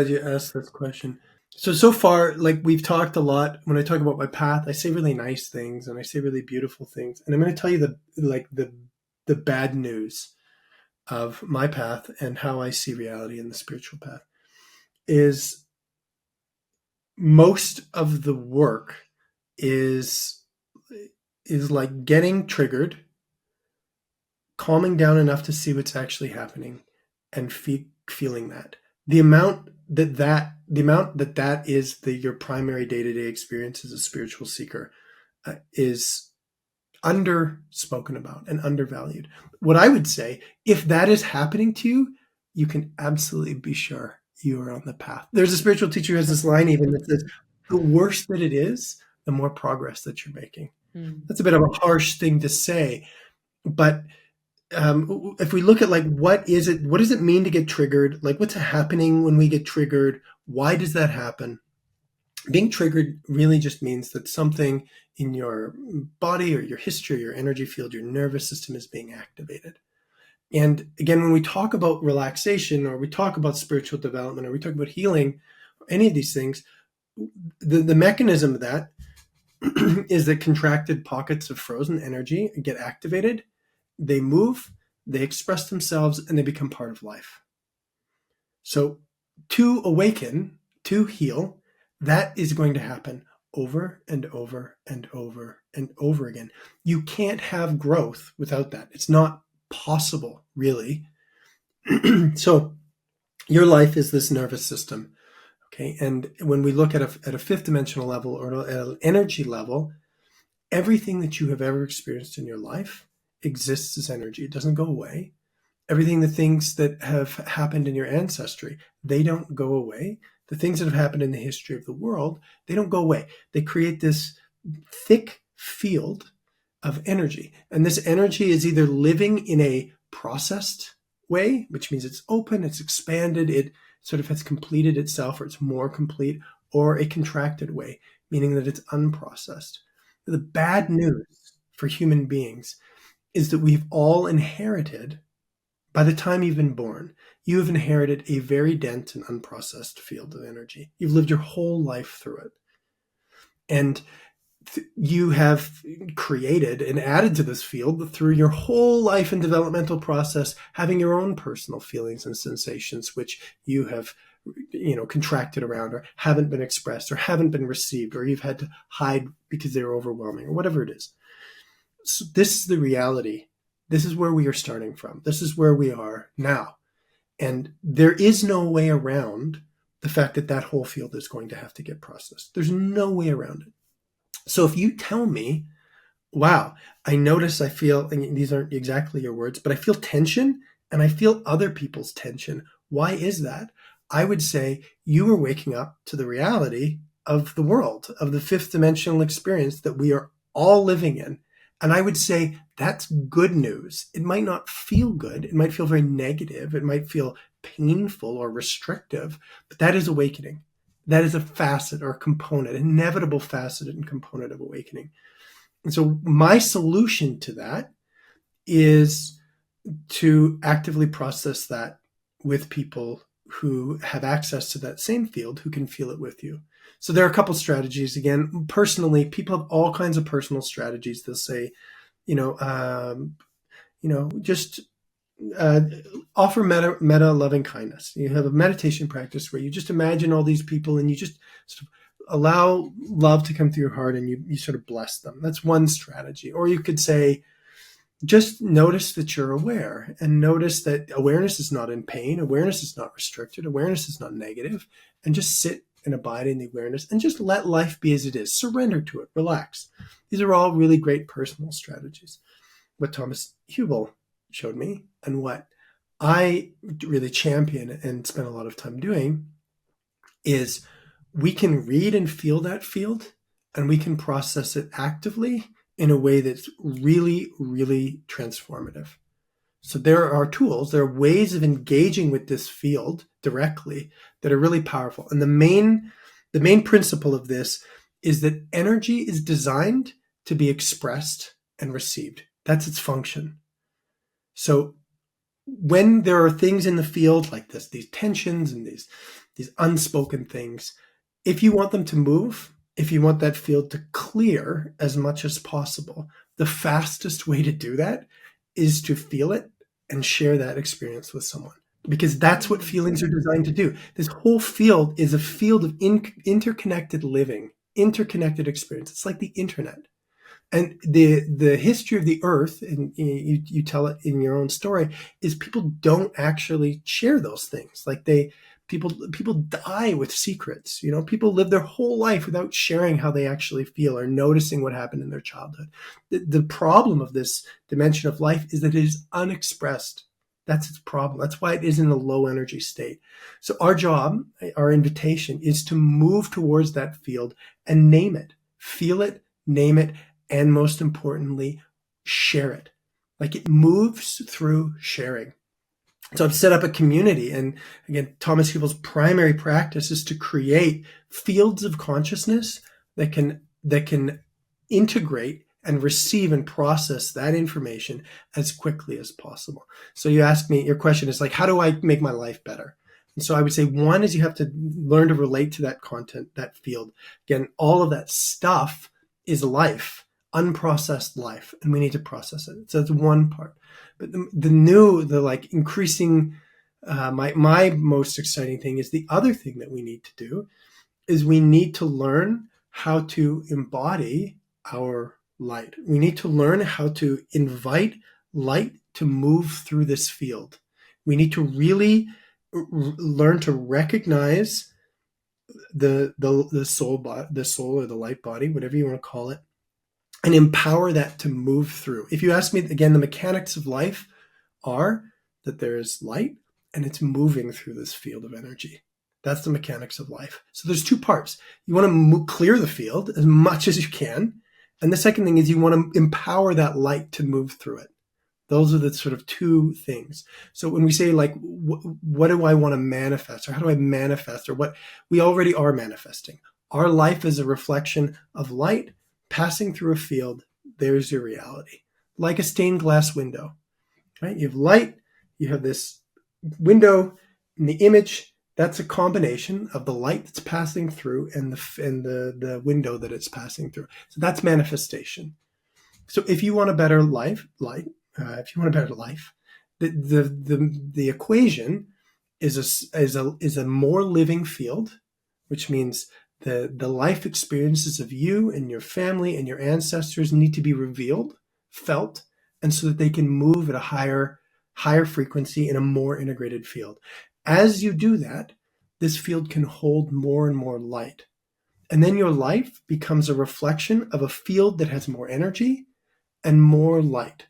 you asked this question. So far, like, we've talked a lot. When I talk about my path, I say really nice things and I say really beautiful things. And I'm going to tell you the bad news of my path and how I see reality in the spiritual path is most of the work is like getting triggered, calming down enough to see what's actually happening, and feeling that. The amount that is your primary day-to-day experience as a spiritual seeker is underspoken about and undervalued. What I would say, if that is happening to you, you can absolutely be sure you are on the path. There's a spiritual teacher who has this line even that says, the worse that it is, the more progress that you're making. That's a bit of a harsh thing to say, but if we look at, like, what does it mean to get triggered? Like, what's happening when we get triggered? Why does that happen? Being triggered really just means that something in your body or your history, your energy field, your nervous system is being activated. And again, when we talk about relaxation, or we talk about spiritual development, or we talk about healing, or any of these things, the mechanism of that is that contracted pockets of frozen energy get activated, they move, they express themselves, and they become part of life. So to awaken, to heal, that is going to happen over and over and over and over again. You can't have growth without that. It's not possible, really. So your life is this nervous system, okay? And when we look at a fifth dimensional level, or at an energy level, everything that you have ever experienced in your life exists as energy. It doesn't go away. The things that have happened in your ancestry, they don't go away. The things that have happened in the history of the world, they don't go away. They create this thick field of energy. And this energy is either living in a processed way, which means it's open, it's expanded, it sort of has completed itself, or it's more complete, or a contracted way, meaning that it's unprocessed. The bad news for human beings is that we've all inherited, by the time you've been born, you have inherited a very dense and unprocessed field of energy. You've lived your whole life through it. And you have created and added to this field through your whole life and developmental process, having your own personal feelings and sensations, which you have, contracted around, or haven't been expressed, or haven't been received, or you've had to hide because they're overwhelming, or whatever it is. So this is the reality. This is where we are starting from. This is where we are now. And there is no way around the fact that that whole field is going to have to get processed. There's no way around it. So if you tell me, wow, I notice I feel, and these aren't exactly your words, but I feel tension and I feel other people's tension. Why is that? I would say you are waking up to the reality of the world, of the fifth dimensional experience that we are all living in. And I would say that's good news. It might not feel good. It might feel very negative. It might feel painful or restrictive, but that is awakening. That is a facet or a component, an inevitable facet and component of awakening. And so my solution to that is to actively process that with people who have access to that same field, who can feel it with you. So there are a couple strategies. Again, personally, people have all kinds of personal strategies. They'll say, just offer meta loving kindness. You have a meditation practice where you just imagine all these people and you just sort of allow love to come through your heart, and you sort of bless them. That's one strategy. Or you could say, just notice that you're aware, and notice that awareness is not in pain. Awareness is not restricted. Awareness is not negative. And just sit and abide in the awareness and just let life be as it is. Surrender to it. Relax. These are all really great personal strategies. What Thomas Hubel showed me, and what I really champion and spend a lot of time doing, is we can read and feel that field, and we can process it actively in a way that's really, really transformative. So there are tools, there are ways of engaging with this field directly that are really powerful. And the main principle of this is that energy is designed to be expressed and received. That's its function. So when there are things in the field like this, these tensions and these unspoken things, if you want them to move, if you want that field to clear as much as possible, the fastest way to do that is to feel it and share that experience with someone, because that's what feelings are designed to do. This whole field is a field of interconnected living, interconnected experience. It's like the internet. And the history of the earth, and you tell it in your own story, is people don't actually share those things. Like people die with secrets. People live their whole life without sharing how they actually feel or noticing what happened in their childhood. The problem of this dimension of life is that it is unexpressed. That's its problem. That's why it is in a low energy state. So our job, our invitation, is to move towards that field and name it, feel it, name it, and most importantly, share it. Like, it moves through sharing. So I've set up a community, and again, Thomas Hubel's primary practice is to create fields of consciousness that can integrate and receive and process that information as quickly as possible. So you ask me, your question is like, how do I make my life better? And so I would say, one is you have to learn to relate to that content, that field. Again, all of that stuff is life, unprocessed life, and we need to process it. So that's one part. But the increasing, my most exciting thing is the other thing that we need to do is we need to learn how to embody our light. We need to learn how to invite light to move through this field. We need to really learn to recognize the soul or the light body, whatever you want to call it, and empower that to move through. If you ask me, again, the mechanics of life are that there is light and it's moving through this field of energy. That's the mechanics of life. So there's two parts. You want to clear the field as much as you can. And the second thing is you want to empower that light to move through it. Those are the sort of two things. So when we say, like, what do I want to manifest, or how do I manifest, or what we already are manifesting? Our life is a reflection of light passing through a field. There's your reality. Like a stained glass window, right? You have light, you have this window, and the image That's a combination of the light that's passing through and the window that it's passing through. So that's manifestation. So if you want a better if you want a better life, the equation is a more living field, which means the life experiences of you and your family and your ancestors need to be revealed, felt, and so that they can move at a higher frequency in a more integrated field. As you do that, this field can hold more and more light. And then your life becomes a reflection of a field that has more energy and more light.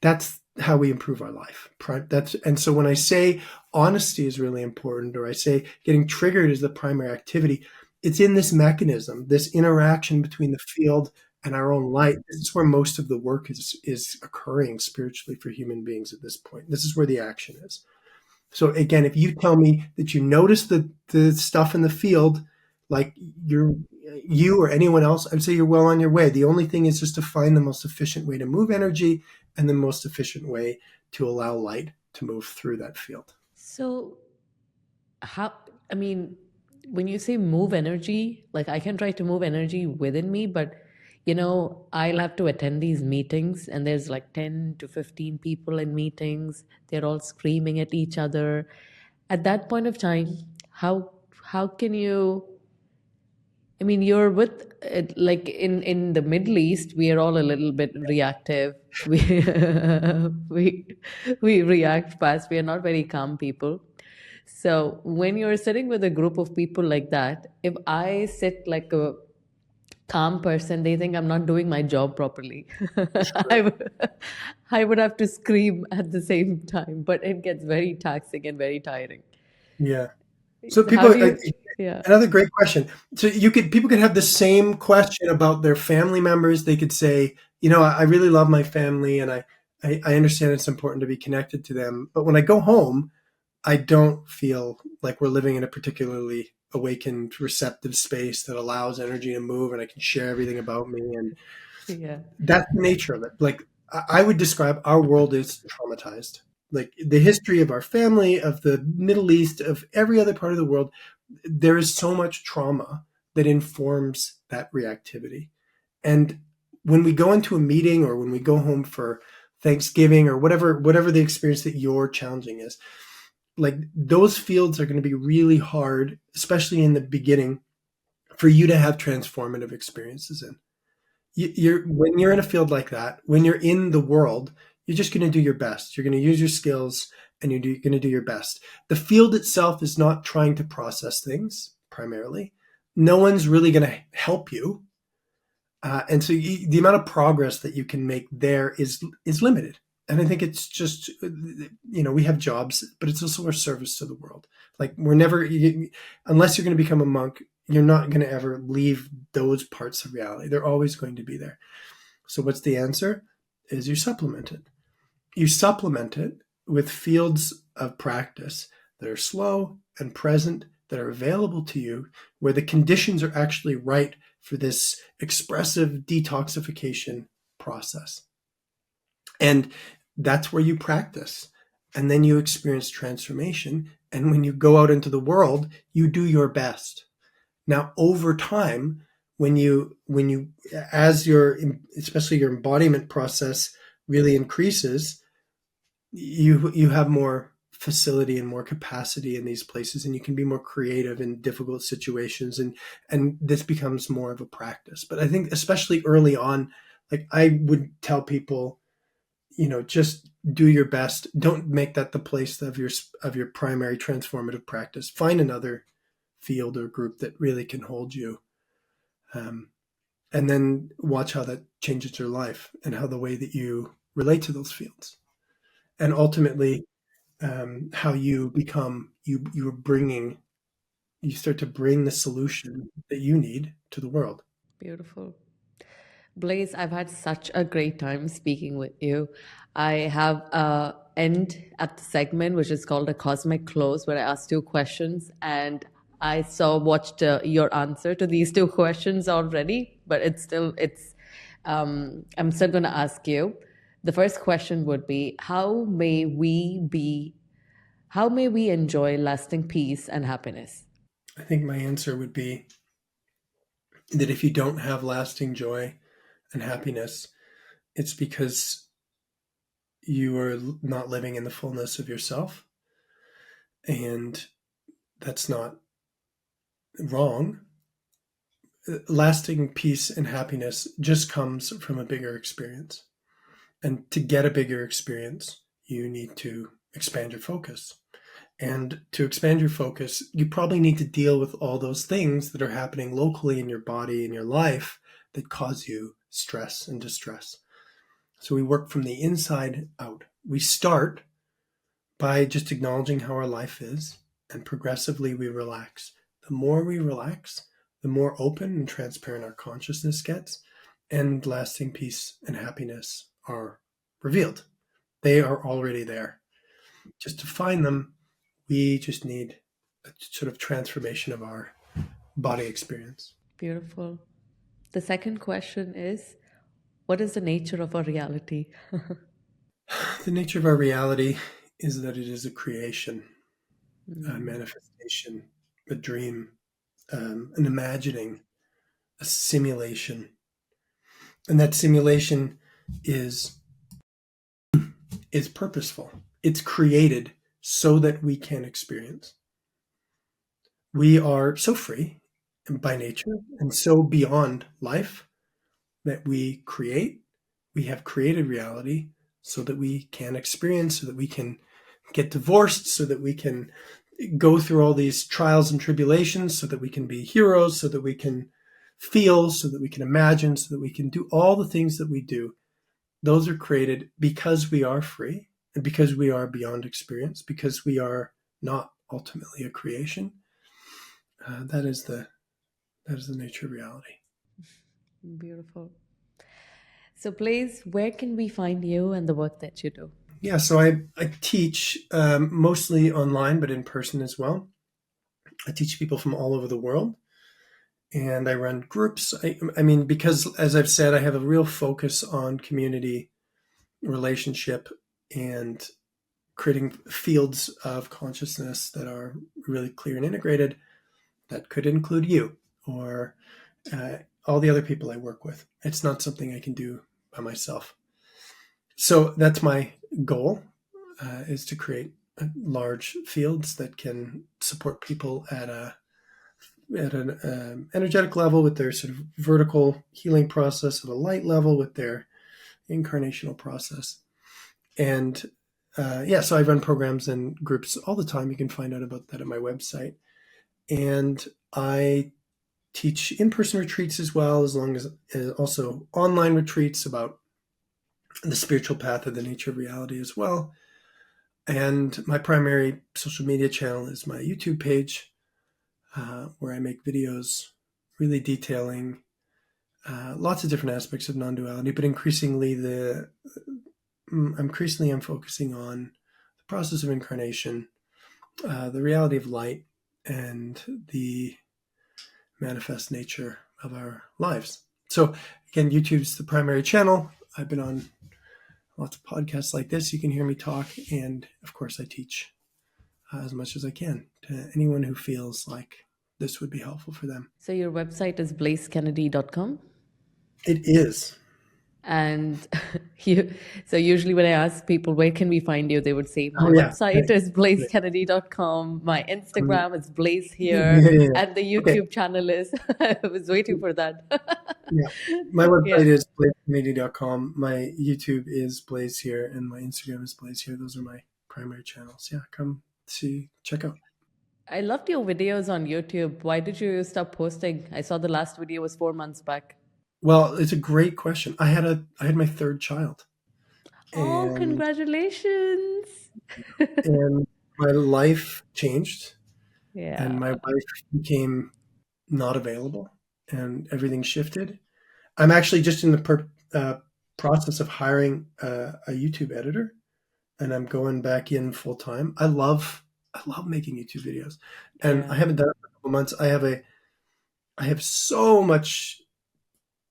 That's how we improve our life. And so when I say honesty is really important, or I say getting triggered is the primary activity, it's in this mechanism, this interaction between the field and our own light. This is where most of the work is occurring spiritually for human beings at this point. This is where the action is. So again, if you tell me that you notice the stuff in the field, like you or anyone else, I'd say you're well on your way. The only thing is just to find the most efficient way to move energy and the most efficient way to allow light to move through that field. So, how, I mean, when you say move energy, like I can try to move energy within me, but I'll have to attend these meetings and there's like 10 to 15 people in meetings. They're all screaming at each other. At that point of time, how can you, I mean, you're with like in the Middle East, we are all a little bit reactive. We we we react fast. We are not very calm people. So when you're sitting with a group of people like that, if I sit like a calm person, they think I'm not doing my job properly. I would, I would have to scream at the same time, but it gets very taxing and very tiring. Yeah. So How people, do you? Yeah. another great question. So people could have the same question about their family members. They could say, I really love my family and I understand it's important to be connected to them. But when I go home, I don't feel like we're living in a particularly awakened, receptive space that allows energy to move and I can share everything about me. And Yeah. that's the nature of it. Like I would describe our world as traumatized. Like the history of our family, of the Middle East, of every other part of the world, there is so much trauma that informs that reactivity. And when we go into a meeting or when we go home for Thanksgiving or whatever the experience that you're challenging is, like those fields are going to be really hard, especially in the beginning, for you to have transformative experiences in. When you're in a field like that, when you're in the world, you're just going to do your best. You're going to use your skills and you're going to do your best. The field itself is not trying to process things primarily. No one's really going to help you. And so the amount of progress that you can make there is limited. And I think it's just, we have jobs, but it's also our service to the world. Like we're never, unless you're going to become a monk, you're not going to ever leave those parts of reality. They're always going to be there. So what's the answer? Is you supplement it. You supplement it with fields of practice that are slow and present, that are available to you, where the conditions are actually right for this expressive detoxification process. And that's where you practice. And then you experience transformation. And when you go out into the world, you do your best. Now, over time, as especially your embodiment process really increases, you have more facility and more capacity in these places, and you can be more creative in difficult situations, and this becomes more of a practice. But I think especially early on, like I would tell people, just do your best. Don't make that the place of your primary transformative practice. Find another field or group that really can hold you, and then watch how that changes your life and how the way that you relate to those fields, and ultimately how you become you start to bring the solution that you need to the world. Beautiful. Blaise, I've had such a great time speaking with you. I have a end at the segment, which is called a cosmic close, where I ask two questions, and I watched your answer to these two questions already, but I'm still going to ask you. The first question would be, how may we be How may we enjoy lasting peace and happiness? I think my answer would be that if you don't have lasting joy and happiness, it's because you are not living in the fullness of yourself. And that's not wrong. Lasting peace and happiness just comes from a bigger experience. And to get a bigger experience, you need to expand your focus. And to expand your focus, you probably need to deal with all those things that are happening locally in your body, in your life, that cause you stress and distress. So we work from the inside out. We start by just acknowledging how our life is, and progressively we relax. The more we relax, the more open and transparent our consciousness gets, and lasting peace and happiness are revealed. They are already there. Just to find them, we just need a sort of transformation of our body experience. Beautiful. The second question is, what is the nature of our reality? The nature of our reality is that it is a creation, a Mm, manifestation, a dream, an imagining, a simulation. And that simulation is is purposeful. It's created so that we can experience. We are so free by nature and so beyond life that we have created reality so that we can experience, so that we can get divorced, so that we can go through all these trials and tribulations, so that we can be heroes, so that we can feel, so that we can imagine, so that we can do all the things that we do. Those are created because we are free and because we are beyond experience, because we are not ultimately a creation. That is the nature of reality. beautiful. So, Blaise, where can we find you and the work that you do? Yeah, so I teach mostly online, but in person as well. I teach people from all over the world, and I run groups. I mean, because as I've said, I have a real focus on community, relationship, and creating fields of consciousness that are really clear and integrated. That could include you or uh, all the other people I work with. It's not something I can do by myself. So that's my goal, is to create large fields that can support people at an energetic level with their sort of vertical healing process, at a light level with their incarnational process. And yeah, so I run programs and groups all the time. You can find out about that at my website. And I teach in-person retreats as well, as long as also online retreats about the spiritual path of the nature of reality as well. And my primary social media channel is my YouTube page, where I make videos really detailing lots of different aspects of non-duality, but increasingly I'm focusing on the process of incarnation, the reality of light, and the manifest nature of our lives. So again, YouTube's the primary channel. I've been on lots of podcasts like this. You can hear me talk, and of course, I teach as much as I can to anyone who feels like this would be helpful for them. So, your website is blaizekennedy.com. It is. And you, so usually when I ask people, where can we find you? They would say, my Oh yeah. website Right. is Right. blaizekennedy.com. My Um, Instagram is Blaze yeah, here. yeah, yeah. And the Okay. YouTube channel is, I was waiting for that. Yeah. My Yeah. website is blaisecomedy.com. My YouTube is Blaze here, and my Instagram is Blaze here. Those are my primary channels. Yeah, come see, check out. I loved your videos on YouTube. Why did you stop posting? I saw the last video was 4 months back. Well, it's a great question. I had my third child, Oh, and congratulations. and my life changed, and Yeah. my wife became not available, and everything shifted. I'm actually just in the process of hiring a YouTube editor, and I'm going back in full time. I love making YouTube videos, and I Yeah. haven't done it for a couple months. I have so much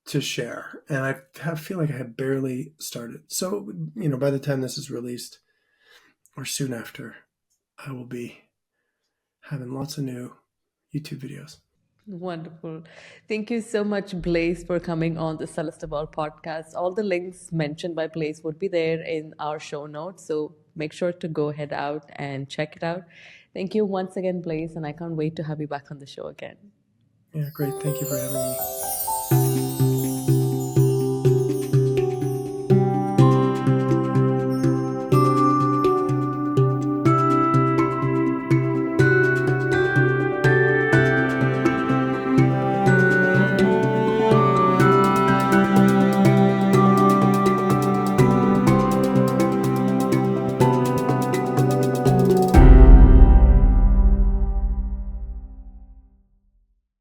to share, and feel like I have barely started. So by the time this is released, or soon after, I will be having lots of new YouTube videos. Wonderful. Thank you so much, Blaise, for coming on the Celestevolve podcast. All the links mentioned by Blaise would be there in our show notes. So make sure to go head out and check it out. Thank you once again, Blaise, and I can't wait to have you back on the show again. Yeah, great. Thank you for having me.